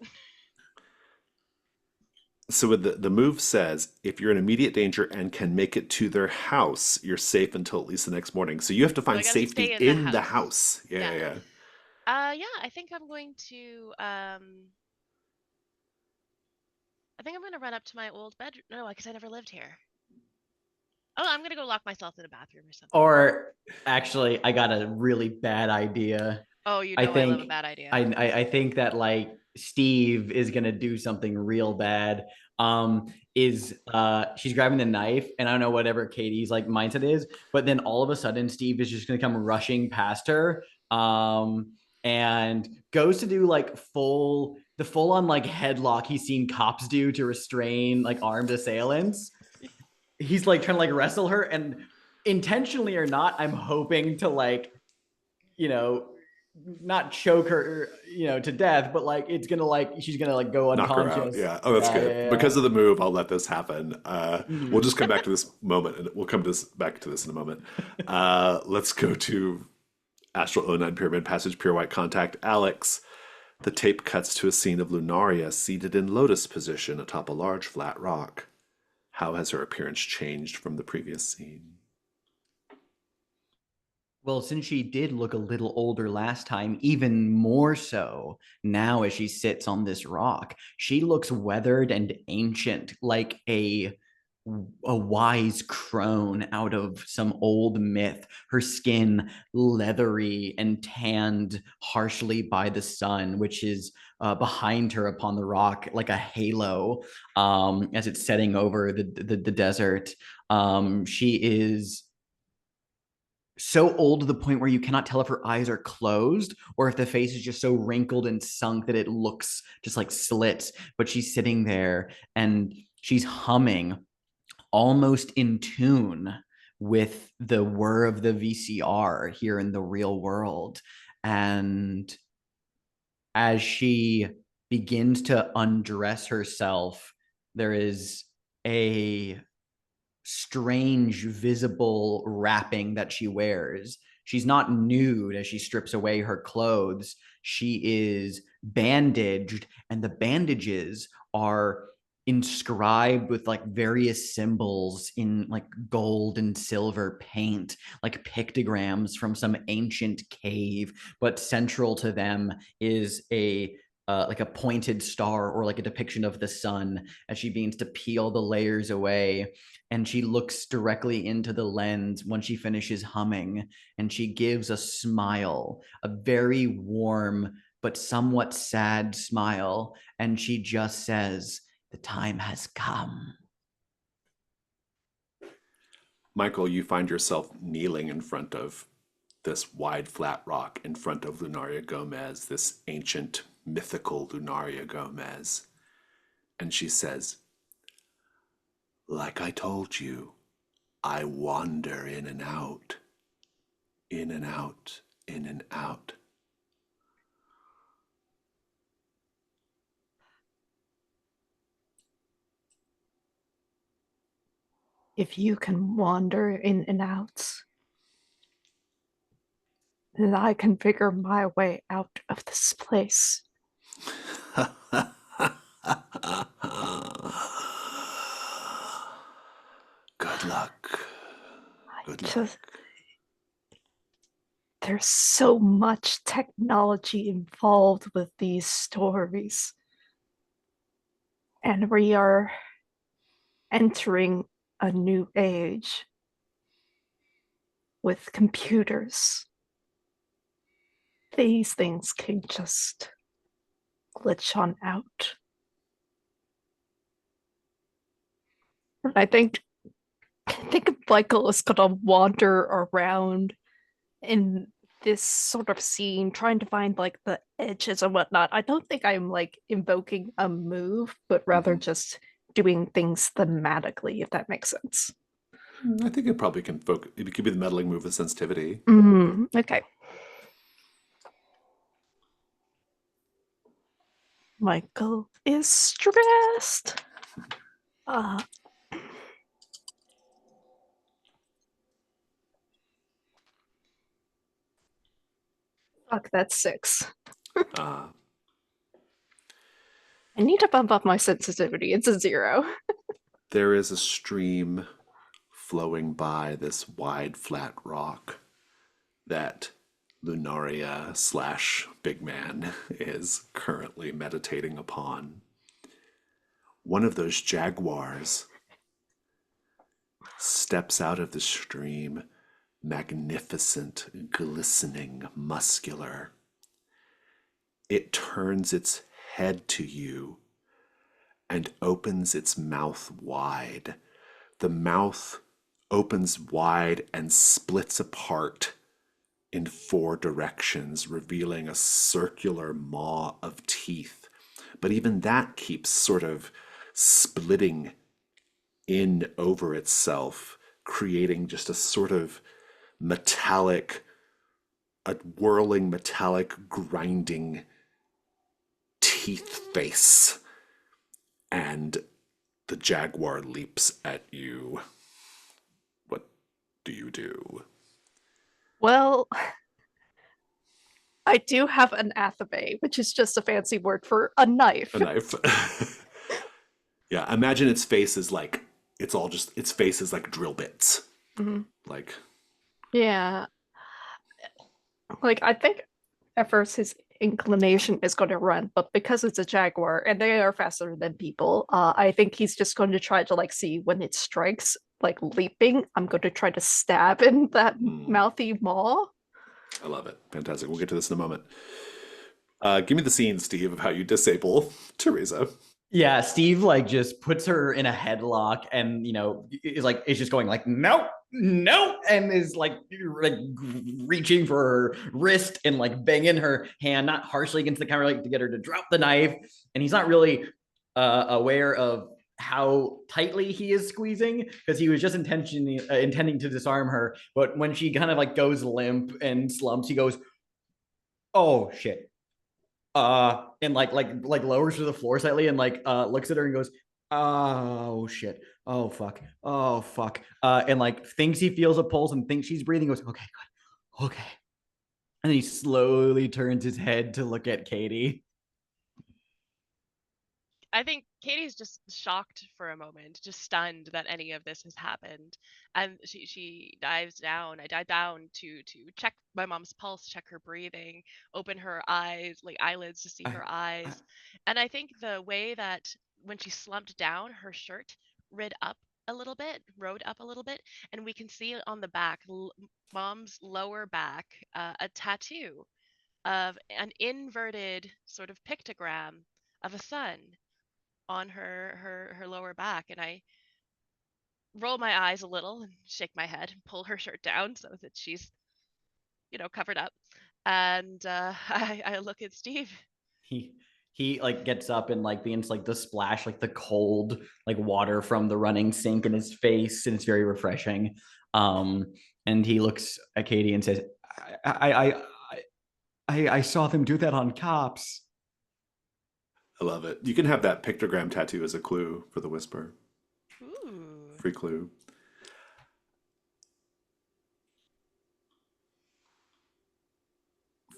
so with the move says if you're in immediate danger and can make it to their house, you're safe until at least the next morning. So you have to So I find gotta safety stay in in the the house. house. Yeah, Yeah. yeah. Yeah, I think I'm going to I think I'm gonna run up to my old bedroom. No, because I never lived here. Oh, I'm gonna go lock myself in a bathroom or something. Or actually, I got a really bad idea. Oh, you I know I love a think bad idea. I think that like Steve is gonna do something real bad. Is she's grabbing the knife, and I don't know whatever Katie's like mindset is, but then all of a sudden Steve is just gonna come rushing past her, and goes to do like the full on like headlock he's seen cops do to restrain like armed assailants. He's like trying to like wrestle her, and intentionally or not, I'm hoping to like, you know, not choke her, to death, but like it's gonna like she's gonna like go Knock her out. unconscious. Yeah. Oh, that's Yeah, good. yeah, Because of the move, I'll let this happen. We'll Mhm. just come back to this moment, and we'll come back to this in a moment. Let's go to Astral O9 Pyramid Passage, Pure White Contact. Alex, the tape cuts to a scene of Lunaria seated in lotus position atop a large flat rock. How has her appearance changed from the previous scene? Well, since she did look a little older last time, even more so now as she sits on this rock, she looks weathered and ancient, like a wise crone out of some old myth. Her skin leathery and tanned harshly by the sun, which is behind her upon the rock like a halo, as it's setting over the desert. She is so old to the point where you cannot tell if her eyes are closed or if the face is just so wrinkled and sunk that it looks just like slits. But she's sitting there and she's humming almost in tune with the whir of the VCR here in the real world. And as she begins to undress herself, there is a strange visible wrapping that she wears. She's not nude as she strips away her clothes. She is bandaged, and the bandages are inscribed with like various symbols in like gold and silver paint, like pictograms from some ancient cave. But central to them is a like a pointed star or like a depiction of the sun as she begins to peel the layers away, and she looks directly into the lens when she finishes humming, and she gives a smile, a very warm but somewhat sad smile, and she just says, "The time has come." Michael, you find yourself kneeling in front of this wide, flat rock in front of Lunaria Gomez, this ancient, mythical Lunaria Gomez. And she says, like I told you, I wander in and out, in and out, in and out. If you can wander in and out, then I can figure my way out of this place. Good luck. Good luck. Just, there's so much technology involved with these stories. And we are entering a new age with computers. These things can just glitch on out. And I think Michael is gonna wander around in this sort of scene, trying to find like the edges and whatnot. I don't think I'm like invoking a move, but rather just doing things thematically, if that makes sense. I think it probably can focus. It could be the meddling move with sensitivity. Okay. Michael is stressed. Uh, fuck, that's 6. Uh, I need to bump up my sensitivity. It's a 0. there is a stream flowing by this wide, flat rock that Lunaria slash Big Man is currently meditating upon. One of those jaguars steps out of the stream, magnificent, glistening, muscular. It turns its head to you and opens its mouth wide. The mouth opens wide and splits apart in 4 directions, revealing a circular maw of teeth. But even that keeps sort of splitting in over itself, creating just a sort of metallic, a whirling, metallic, grinding teeth face. And the jaguar leaps at you. What do you do? Well, I do have an athabe, which is just a fancy word for a knife. A knife. Yeah, imagine its face is like, it's all just, its face is like drill bits. Mhm. Like, Yeah. Like, I think at first his inclination is going to run, but because it's a jaguar and they are faster than people, I think he's just going to try to like see when it strikes, like leaping. I'm going to try to stab in that mouthy maw. I love it. Fantastic. We'll get to this in a moment. Give me the scene, Steve, of how you disable Teresa. Yeah, Steve like just puts her in a headlock and is just going like no, no, and is like reaching for her wrist and like banging her hand not harshly against the counter like to get her to drop the knife. And he's not really aware of how tightly he is squeezing because he was just intending to disarm her. But when she kind of like goes limp and slumps, he goes, "Oh shit." And like lowers to the floor slightly and like looks at her and goes, "Oh shit, oh fuck, oh fuck," and like thinks he feels a pulse and thinks she's breathing, goes, "Okay, good, okay," and he slowly turns his head to look at Katie. I think Katie's just shocked for a moment, just stunned that any of this has happened. And she dives down. I dive down to check my mom's pulse, check her breathing, open her eyes, like eyelids to see her eyes. And I think the way that when she slumped down, her shirt rode up a little bit, and we can see on the back, mom's lower back, a tattoo of an inverted sort of pictogram of a sun on her lower back. And I roll my eyes a little and shake my head and pull her shirt down so that she's covered up. And I look at Steve. He like gets up and like begins like the splash like the cold like water from the running sink in his face, and it's very refreshing. And he looks at Katie and says, I saw them do that on cops. I love it. You can have that pictogram tattoo as a clue for the whisper. Ooh. Free clue.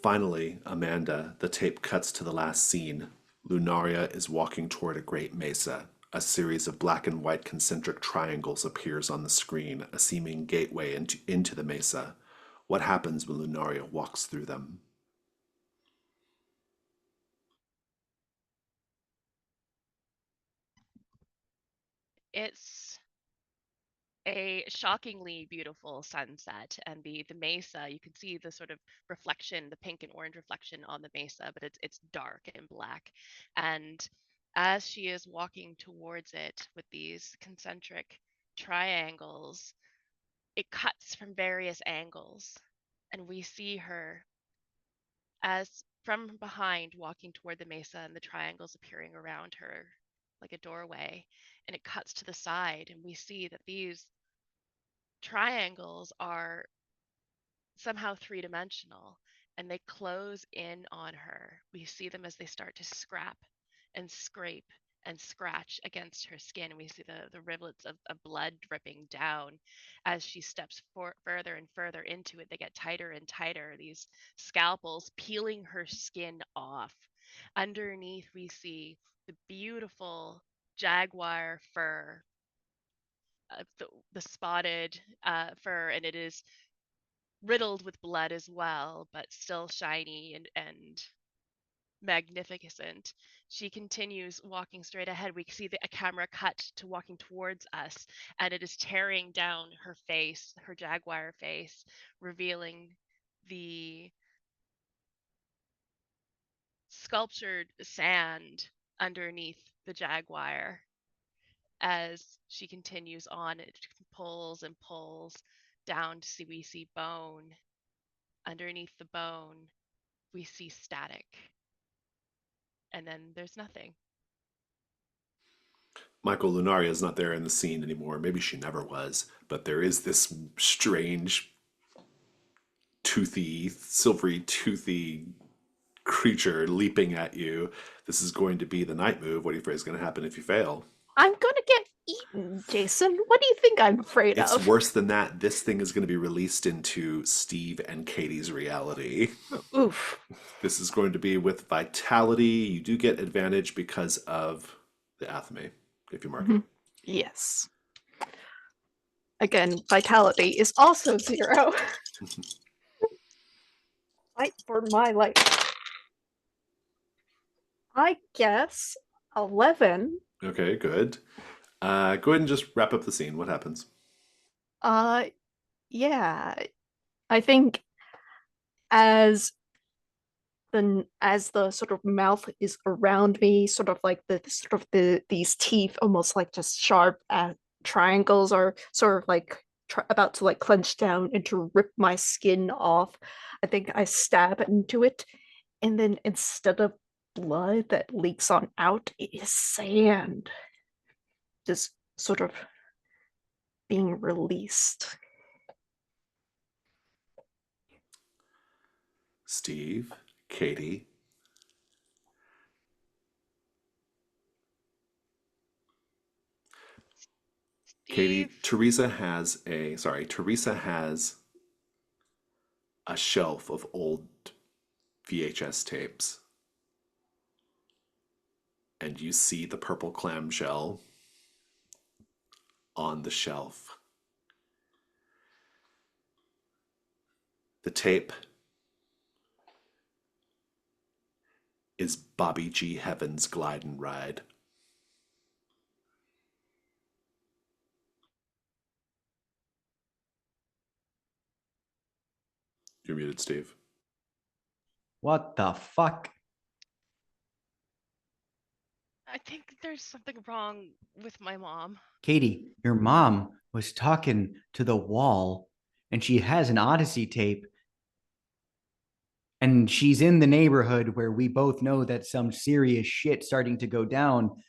Finally, Amanda, the tape cuts to the last scene. Lunaria is walking toward a great mesa. A series of black and white concentric triangles appears on the screen, a seeming gateway into the mesa. What happens when Lunaria walks through them? It's a shockingly beautiful sunset, and the mesa, you can see the sort of reflection, the pink and orange reflection on the mesa, but it's dark and black. And as she is walking towards it with these concentric triangles, it cuts from various angles, and we see her as from behind walking toward the mesa and the triangles appearing around her like a doorway. And it cuts to the side, and we see that these triangles are somehow three-dimensional, and they close in on her. We see them as they start to scrap and scrape and scratch against her skin. We see the rivulets of blood dripping down as she steps further and further into it. They get tighter and tighter, these scalpels peeling her skin off. Underneath, we see the beautiful jaguar fur, the spotted fur, and it is riddled with blood as well, but still shiny and magnificent. She continues walking straight ahead. We see a camera cut to walking towards us, and it is tearing down her face, her jaguar face, revealing the sculptured sand underneath the jaguar. As she continues on, it pulls and pulls down to see we see bone. Underneath the bone, we see static. And then there's nothing. Michael, Lunaria is not there in the scene anymore. Maybe she never was, but there is this strange, toothy, silvery, toothy creature leaping at you. This is going to be the night move. What do you afraid is going to happen if you fail? I'm gonna get eaten, Jason. What do you think I'm afraid It's of? worse than that. This thing is going to be released into Steve and Katie's reality. Oof. This is going to be with vitality. You do get advantage because of the athame, if you mark it. Yes. Again, vitality is also 0. Fight for my life. I guess 11. Okay, good. Go ahead and just wrap up the scene. What happens? Yeah. I think as the sort of mouth is around me, sort of like these teeth, almost like just sharp triangles, are sort of like about to like clench down and to rip my skin off. I think I stab into it, and then instead of blood that leaks on out, it is sand, just sort of being released. Steve, Katie. Katie, Steve, Teresa has a shelf of old VHS tapes. And you see the purple clamshell on the shelf. The tape is Bobby G. Heaven's Glide and Ride. You're muted, Steve. What the fuck? I think there's something wrong with my mom. Katie, your mom was talking to the wall and she has an Odyssey tape. And she's in the neighborhood where we both know that some serious shit starting to go down.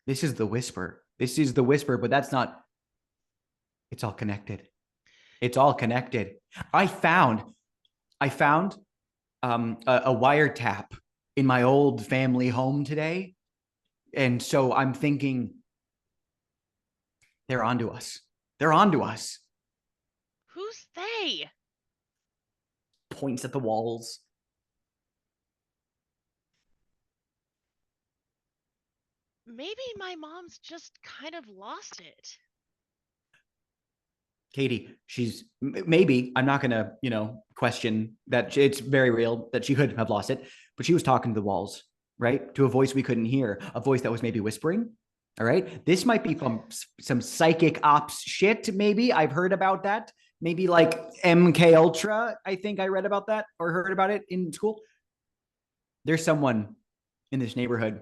This is the whisper. This is the whisper, but that's not. It's all connected. It's all connected. I found a wiretap in my old family home today. And so I'm thinking they're onto us. They're onto us. Who's they? Points at the walls. Maybe my mom's just kind of lost it. Katie, she's maybe, I'm not going to, question that it's very real that she could have lost it, but she was talking to the walls, right? To a voice we couldn't hear, a voice that was maybe whispering. All right. This might be from some psychic ops shit. Maybe I've heard about that. Maybe like MK Ultra. I think I read about that or heard about it in school. There's someone in this neighborhood.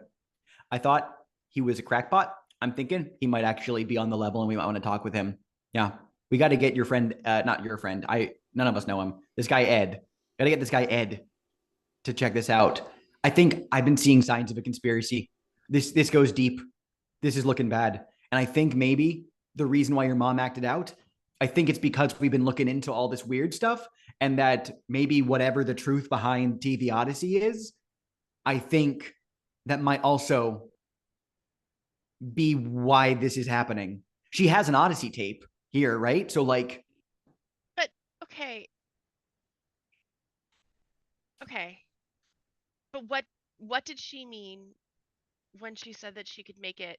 I thought he was a crackpot. I'm thinking he might actually be on the level and we might want to talk with him. Yeah. We got to get your friend, not your friend. None of us know him. This guy, Ed. Got to get this guy, Ed, to check this out. I think I've been seeing signs of a conspiracy. This goes deep. This is looking bad. And I think maybe the reason why your mom acted out, I think it's because we've been looking into all this weird stuff and that maybe whatever the truth behind TV Odyssey is, I think that might also be why this is happening. She has an Odyssey tape here, right? So like, But okay. Okay. But what did she mean when she said that she could make it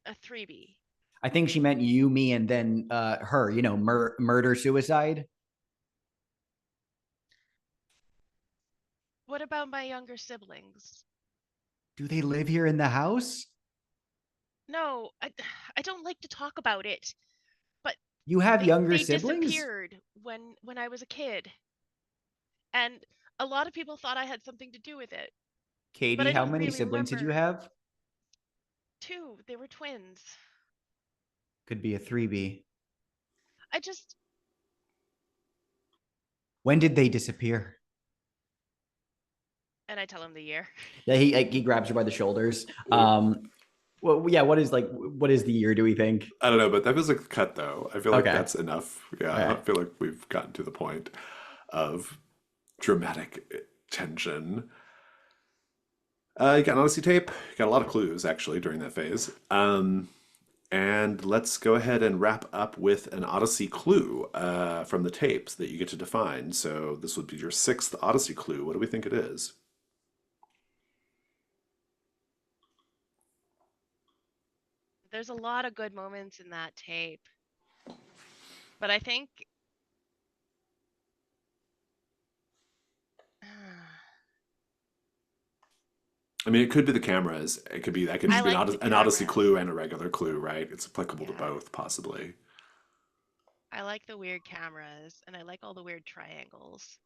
a 3B? I think she meant you, me, and then her, you know, murder, suicide. What about my younger siblings? Do they live here in the house? No, I don't like to talk about it, but You have younger they siblings? disappeared when I was a kid. And a lot of people thought I had something to do with it, but Katie, I how don't many really siblings did you remember. have? 2, they were twins. Could be a 3B. I just When did they disappear? and I tell him the year. Yeah, he grabs her by the shoulders. Well, yeah. What is the year? Do we think? I don't know, but that feels like a cut though. I feel like Okay. that's enough. Yeah, Okay. I feel like we've gotten to the point of dramatic tension. You got an Odyssey tape. You got a lot of clues actually during that phase. And let's go ahead and wrap up with an Odyssey clue from the tapes that you get to define. So this would be your 6th Odyssey clue. What do we think it is? There's a lot of good moments in that tape. But I think I mean, it could be the cameras. It could be that could I just be like the an Odyssey cameras. clue and a regular clue, right? It's applicable to Yeah. both, possibly. I like the weird cameras and I like all the weird triangles.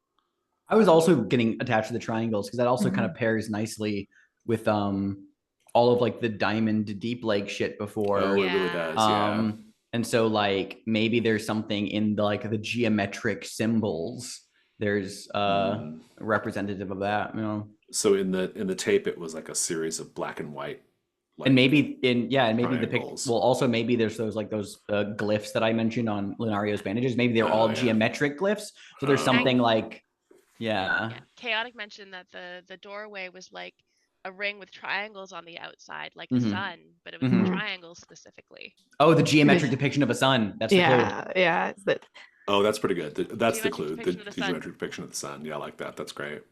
I was also getting attached to the triangles because that also kind Mhm. of pairs nicely with all of like the Diamond Deep Lake shit before. Oh, it really Yeah. does. Yeah. And so like maybe there's something in the, like the geometric symbols. There's Mm. representative of that, you know. So in the tape, it was like a series of black and white, like And maybe maybe the pic. triangles. Well, also maybe there's those glyphs that I mentioned on Lunario's bandages. Maybe they're all yeah. geometric glyphs. So there's Oh. something like, yeah. Yeah. Chaotic mentioned that the doorway was like a ring with triangles on the outside, like the Mhm. sun, but it was Mhm. the triangles specifically. Oh, the geometric depiction of a sun. That's the clue. Yeah. Oh, that's pretty good. That's the Geometric clue. depiction The of the sun. geometric depiction of the sun. Yeah, I like that. That's great.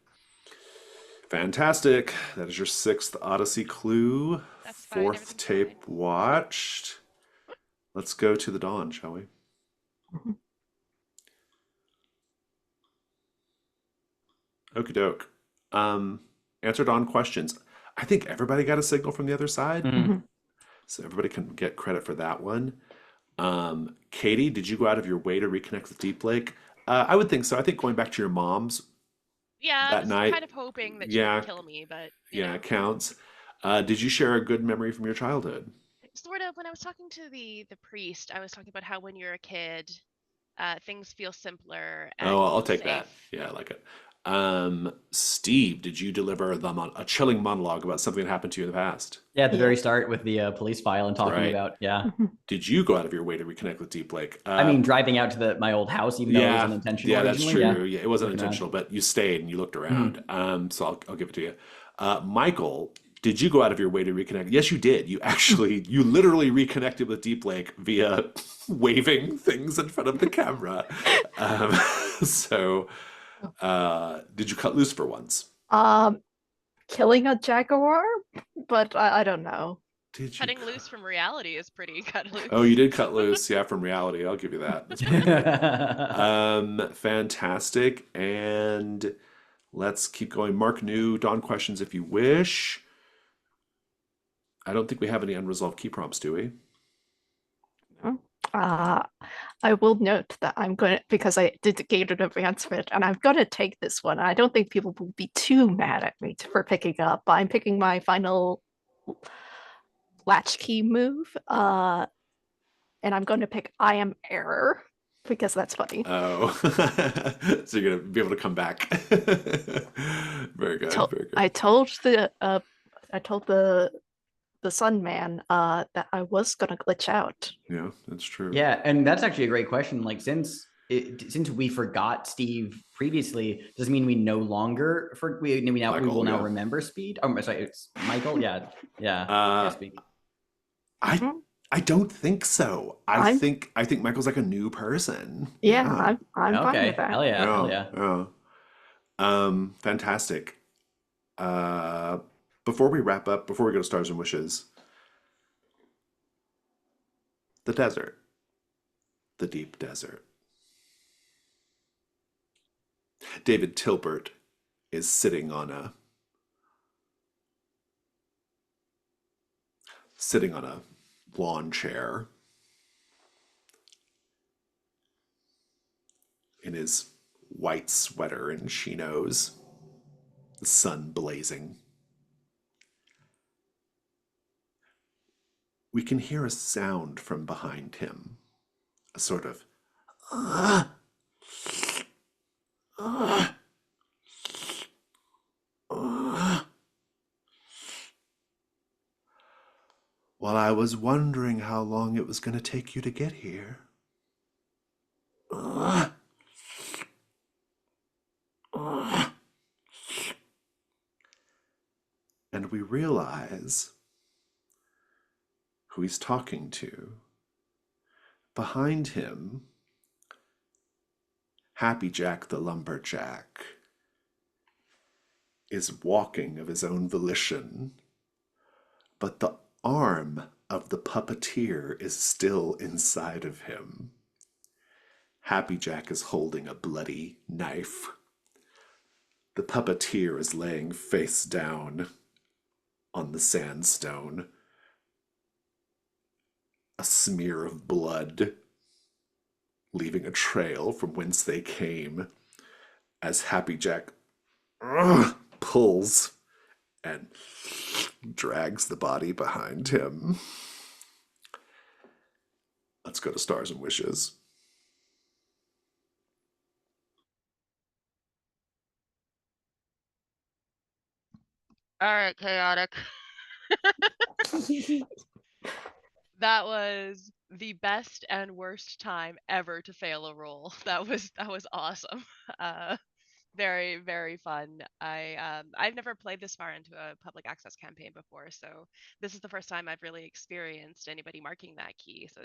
Fantastic. That is your 6th Odyssey clue. That's fine, 4th everything's tape fine. watched. Let's go to the dawn, shall we? Mhm. Okie doke. Answer dawn questions. I think everybody got a signal from the other side, Mhm. so everybody can get credit for that one. Katie, did you go out of your way to reconnect with Deep Lake? I would think so. I think going back to your mom's Yeah, I that was night, kind of hoping that she yeah, would kill me, but you yeah, know. it counts. Did you share a good memory from your childhood? Sort of when I was talking to the priest, I was talking about how when you're a kid, things feel simpler Oh, and you I'll feel take safe. that. Yeah, I like it. Steve, did you deliver them a chilling monologue about something that happened to you in the past? Yeah, at the Yeah. very start with the police file and talking Right. about, yeah. Mhm. Did you go out of your way to reconnect with Deep Lake? I mean, driving out to my old house, even though it was unintentional yeah, that's originally. true. Yeah, it wasn't Looking around. intentional, but you stayed and you looked around. So I'll give it to you. Michael, did you go out of your way to reconnect? Yes, you did. You literally reconnected with Deep Lake via waving things in front of the camera. So, did you cut loose for once? Killing a jaguar, but I don't know. Did you? Cutting loose from reality is pretty cut loose. Oh, you did cut loose. Yeah, from reality. I'll give you that. That's pretty good. Fantastic. And let's keep going. Mark New, Dawn questions if you wish. I don't think we have any unresolved key prompts, do we? I will note that I'm going to, because I did the gated advancement, and I'm going to take this one. I don't think people will be too mad at me for picking up. I'm picking my final latchkey move, and I'm going to pick I am error because that's funny. Oh, so you're gonna be able to come back. Very good. Very good. I told the Sun Man that I was going to glitch out. Yeah, that's true. Yeah, and that's actually a great question. Like, since since we forgot Steve previously, does it mean we no longer we will now remember Speed? Oh, sorry, it's Michael. Yeah, Speed. I don't think so. I think Michael's like a new person. Yeah, I'm fine with that. Hell yeah. Fantastic. Before we wrap up, before we go to Stars and Wishes, the desert, the deep desert. David Tilbert is sitting on a lawn chair in his white sweater and chinos, the sun blazing. We can hear a sound from behind him, a sort of Well, I was wondering how long it was going to take you to get here. And we realize who he's talking to. Behind him, Happy Jack the Lumberjack is walking of his own volition, but the arm of the puppeteer is still inside of him. Happy Jack is holding a bloody knife. The puppeteer is laying face down on the sandstone. A smear of blood, leaving a trail from whence they came, as Happy Jack pulls and drags the body behind him. Let's go to Stars and Wishes. All right, chaotic. That was the best and worst time ever to fail a roll. That was awesome. Very, very fun. I've never played this far into a public access campaign before, so this is the first time I've really experienced anybody marking that key. So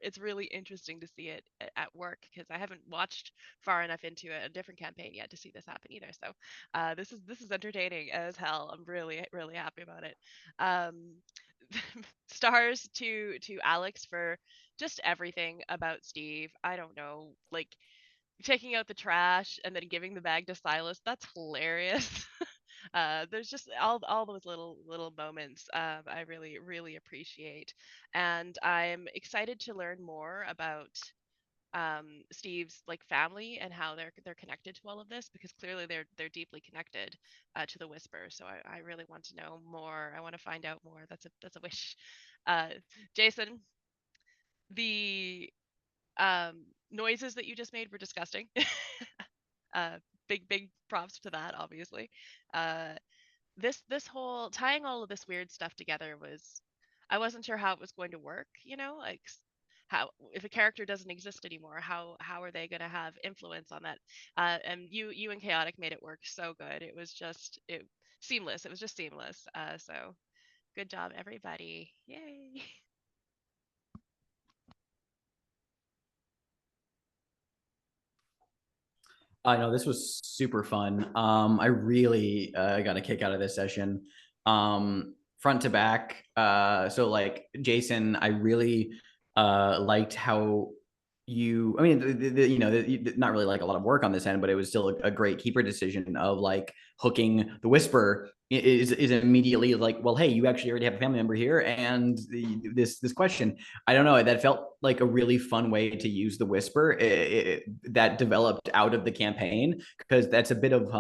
it's really interesting to see it at work, because I haven't watched far enough into a different campaign yet to see this happen either. So this is entertaining as hell. I'm really, really happy about it. Stars to Alex for just everything about Steve. I don't know, like taking out the trash and then giving the bag to Silas. That's hilarious. There's just all those little moments I really, really appreciate, and I'm excited to learn more about Steve's like family and how they're connected to all of this, because clearly they're deeply connected to the Whisper. So I really want to know more. I want to find out more. That's a wish. Uh, Jason, the noises that you just made were disgusting. uh, big props to that, obviously. Uh, this whole tying all of this weird stuff together was, I wasn't sure how it was going to work. Like how, if a character doesn't exist anymore, how are they going to have influence on that? And you and Chaotic made it work so good. It was just seamless. It was just seamless. So good job, everybody! Yay! I know this was super fun. I really got a kick out of this session, front to back. So like Jason, I really liked how you. I mean, not really like a lot of work on this end, but it was still a great keeper decision of like hooking the Whisper is immediately like, well, hey, you actually already have a family member here, and this question. I don't know. That felt like a really fun way to use the Whisper that developed out of the campaign, because that's a bit of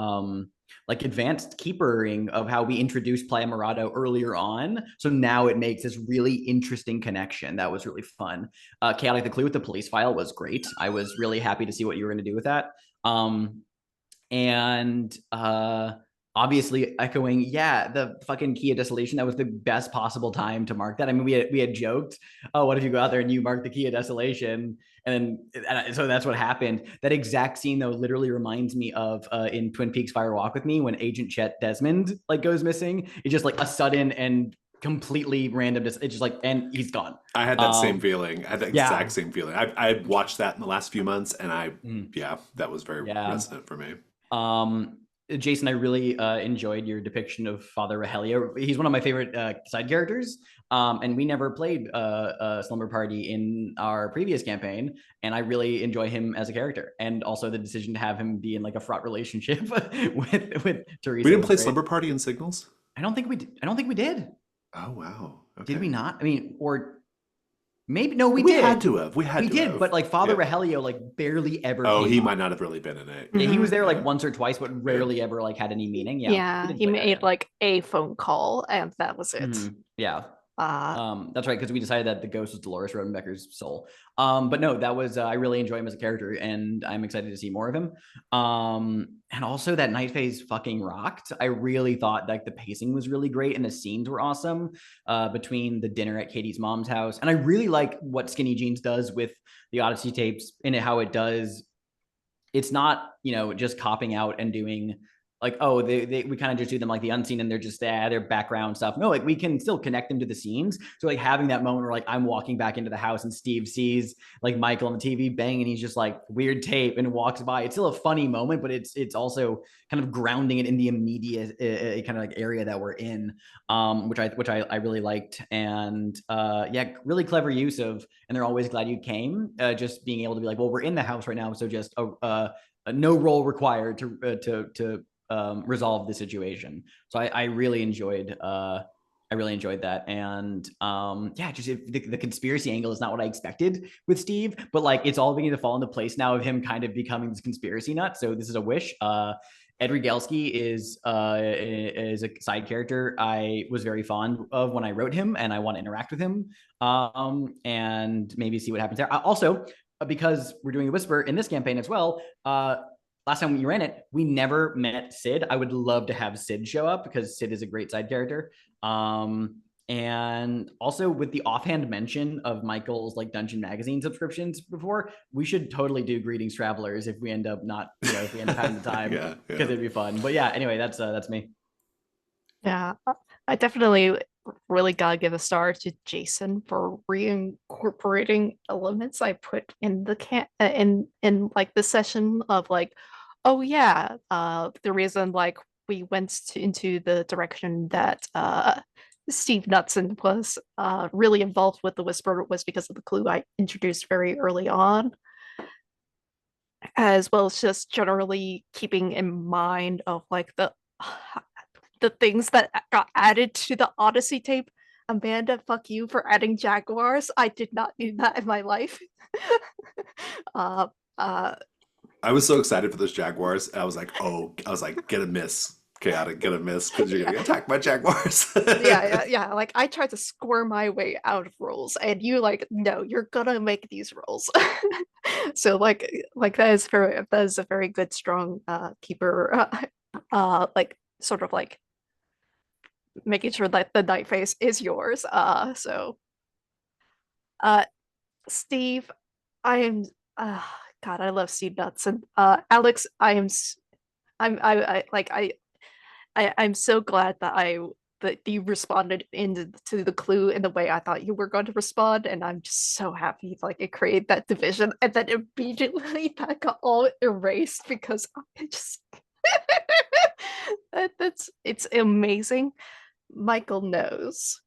like advanced keepering of how we introduced Playa Morado earlier on. So now it makes this really interesting connection. That was really fun. Chaotic, the clue with the police file was great. I was really happy to see what you were going to do with that. And obviously echoing, yeah, the fucking Key of Desolation. That was the best possible time to mark that. I mean, we had joked, oh, what if you go out there and you mark the Key of Desolation? So that's what happened. That exact scene though literally reminds me of in Twin Peaks Fire Walk with Me when Agent Chet Desmond like goes missing. It's just like a sudden and completely random. It's just like, and he's gone. I had that same feeling. I had the exact Yeah. same feeling. I watched that in the last few months, and Mm. yeah, that was very Yeah. resonant for me. Jason, I really enjoyed your depiction of Father Rogelio. He's one of my favorite side characters. And we never played Slumber Party in our previous campaign, and I really enjoy him as a character. And also the decision to have him be in like a fraught relationship with Teresa. We didn't play great. Slumber Party in Signals? I don't think we did. I don't think we did. Oh, wow. Okay. Did we not? I mean, or maybe no, we We did. had to have. We had to did, have. but like Father Yeah. Rogelio like barely ever. Oh, came he up. might not have really been in it. Yeah, he was there like Yeah. once or twice, but rarely ever like had any meaning. Yeah, Yeah, didn't he play that, made yeah. like a phone call and that was it. Mhm. Yeah. Uh, That's right, because we decided that the ghost was Dolores Rodenbecker's soul. But no, that was I really enjoy him as a character, and I'm excited to see more of him. And also that night phase fucking rocked. I really thought like the pacing was really great and the scenes were awesome between the dinner at Katie's mom's house. And I really like what Skinny Jeans does with the Odyssey tapes and how it does. It's not, just copping out and doing like, oh, we kind of just do them like the unseen and they're just their background stuff. No, like we can still connect them to the scenes. So like having that moment where like I'm walking back into the house and Steve sees like Michael on the TV bang and he's just like weird tape and walks by. It's still a funny moment, but it's also kind of grounding it in the immediate kind of like area that we're in, which I really liked. And yeah, really clever use of, and they're always glad you came. Just being able to be like, well, we're in the house right now, so just no role required to resolve the situation. So I really enjoyed that. And yeah, just the conspiracy angle is not what I expected with Steve, but like it's all beginning to fall into place now of him kind of becoming this conspiracy nut. So this is a wish. Ed Rigelski is a side character I was very fond of when I wrote him, and I want to interact with him and maybe see what happens there. Also, because we're doing the Whisper in this campaign as well, last time we ran it, we never met Sid. I would love to have Sid show up because Sid is a great side character. And also with the offhand mention of Michael's like Dungeon Magazine subscriptions before, we should totally do Greetings Travelers if we end up if we end up having the time, Yeah, because it'd be fun. But yeah, anyway, that's me. yeah, I definitely really gotta give a star to Jason for reincorporating elements I put in the in like the session of like, oh yeah, the reason like we went into the direction that Steve Knutson was really involved with the Whisper was because of the clue I introduced very early on, as well as just generally keeping in mind of like the things that got added to the Odyssey tape. Amanda, fuck you for adding jaguars. I did not need that in my life. uh, I was so excited for those Jaguars. I was like, get a miss. Chaotic, get a miss, because you're going to attack my Jaguars. yeah. Like, I tried to squirm my way out of rolls, and you like, no, you're gonna make these rolls. So like that is a very good, strong keeper. Like sort of like making sure that the night face is yours. Steve, I am God, I love Steve Nuts. And Alex, I'm so glad that you responded to the clue in the way I thought you were going to respond, and I'm just so happy like it created that division, and then immediately that got all erased because I just it's amazing. Michael knows,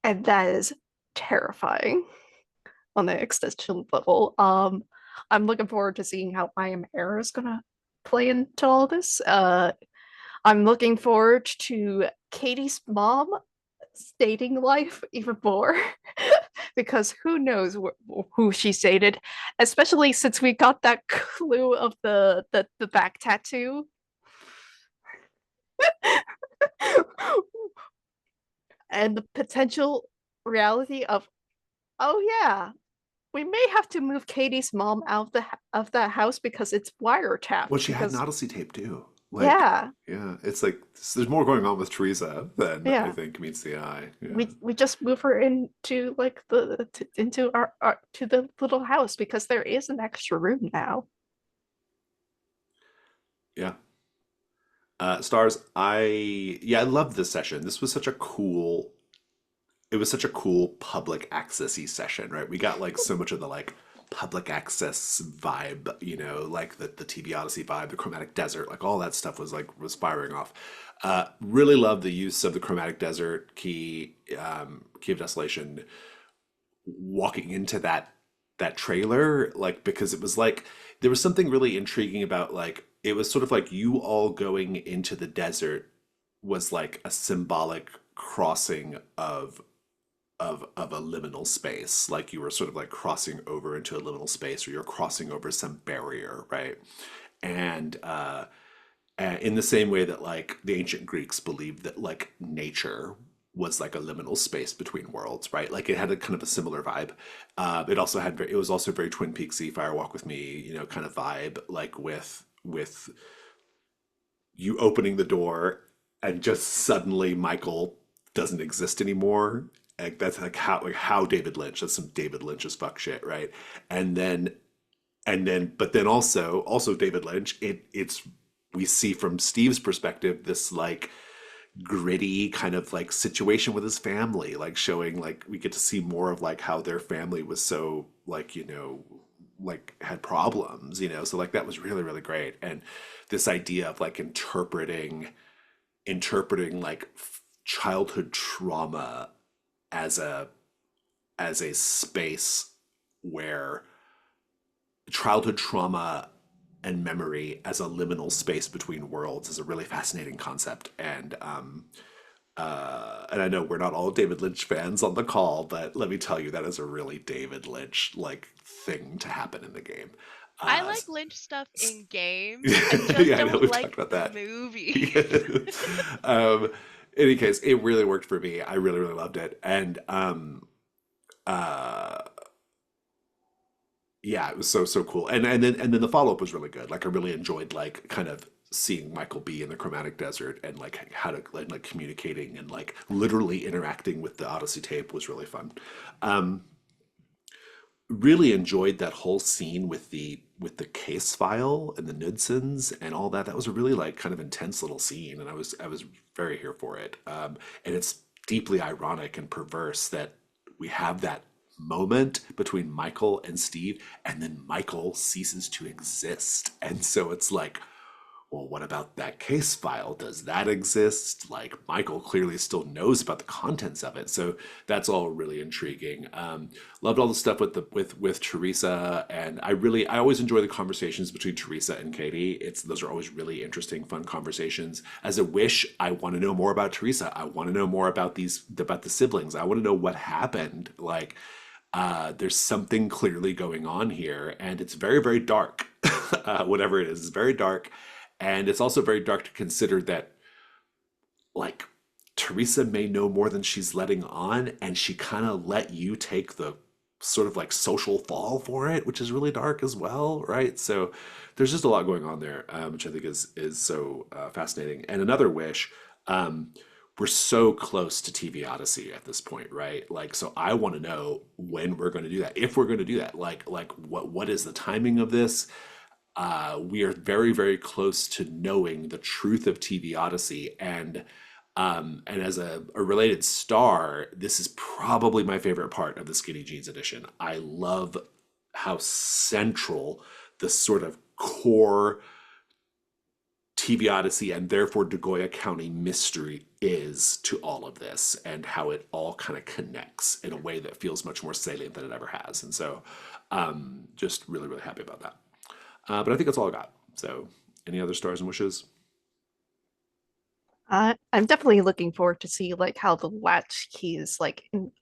and that is terrifying on the extension level. I'm looking forward to seeing how I Am Air is gonna play into all this. I'm looking forward to Katie's mom dating life even more because who knows who she's dated, especially since we got that clue of the back tattoo. And the potential reality of, oh yeah, we may have to move Katie's mom out of the house because it's wiretapped. Well, she had because an Odyssey tape too. Like, Yeah, yeah, it's like there's more going on with Teresa than I yeah. think meets the eye. Yeah. We just move her into like into our to the little house because there is an extra room now. Yeah. Stars, I love this session. This was such a cool it was such a cool public accessy session, right? We got like so much of the like public access vibe, like the TV Odyssey vibe, the chromatic desert, like all that stuff was firing off. Really love the use of the chromatic desert key of desolation walking into that trailer, like because it was like there was something really intriguing about like it was sort of like you all going into the desert was like a symbolic crossing of a liminal space, like you were sort of like crossing over into a liminal space or you're crossing over some barrier, right? And in the same way that like the ancient Greeks believed that like nature was like a liminal space between worlds, right? Like it had a kind of a similar vibe. It was also very Twin Peaksy, Fire Walk with Me, kind of vibe, like with you opening the door and just suddenly Michael doesn't exist anymore. Like that's like how David Lynch. That's some David Lynch as fuck shit, right? And then but then also David Lynch. It's we see from Steve's perspective this like gritty kind of like situation with his family, like showing like we get to see more of like how their family was so like like had problems, so like that was really really great. And this idea of like interpreting like childhood trauma as a space where childhood trauma and memory as a liminal space between worlds is a really fascinating concept. And I know we're not all David Lynch fans on the call, but let me tell you, that is a really David Lynch like thing to happen in the game. I like Lynch stuff in games. Yeah, I just I know don't we've like talked about that. movies. In any case, it really worked for me. I really, really loved it. And uh yeah, it was so cool. And then the follow-up was really good. Like I really enjoyed like kind of seeing Michael be in the chromatic desert and like how to like communicating and like literally interacting with the Odyssey tape was really fun. Um Really enjoyed that whole scene with the case file and the Knudsens and all that. That was a really like kind of intense little scene, and I was very here for it. And it's deeply ironic and perverse that we have that moment between Michael and Steve, and then Michael ceases to exist, and so it's like, well, what about that case file? Does that exist? Like Michael clearly still knows about the contents of it, so that's all really intriguing. Loved all the stuff with Teresa, and I always enjoy the conversations between Teresa and Katie. Those are always really interesting, fun conversations. As a Wish, I want to know more about Teresa. I want to know more about the siblings. I want to know what happened. Like, there's something clearly going on here, and it's very, very dark. Whatever it is, it's very dark. And it's also very dark to consider that, like, Teresa may know more than she's letting on, and she kind of let you take the sort of like social fall for it, which is really dark as well, right? So there's just a lot going on there, which I think is so fascinating. And another Wish, we're so close to TV Odyssey at this point, right? Like, so I want to know when we're going to do that, if we're going to do that. Like what is the timing of this? We are very, very close to knowing the truth of TV Odyssey, and as a related star, this is probably my favorite part of the Skinny Jeans edition. I love how central the sort of core TV Odyssey and therefore Degoya County mystery is to all of this, and how it all kind of connects in a way that feels much more salient than it ever has. And so, just really, really happy about that. But I think that's all I got. So, any other stars and wishes? I'm definitely looking forward to see like how the latch keys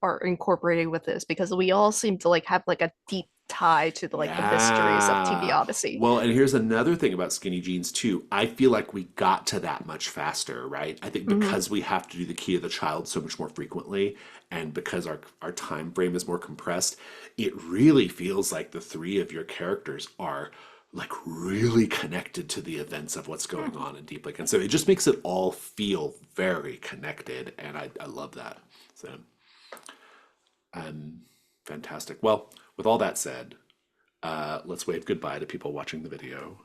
are incorporated with this because we all seem to like have like a deep tie to the mysteries of TV Yeah. Odyssey. Well, and here's another thing about Skinny Jeans too. I feel like we got to that much faster, right? I think Mhm. because we have to do the key of the child so much more frequently, and because our time frame is more compressed, it really feels like the three of your characters are like really connected to the events of what's going on in Deep Lake. And so it just makes it all feel very connected. And I love that. So, fantastic. Well, with all that said, let's wave goodbye to people watching the video.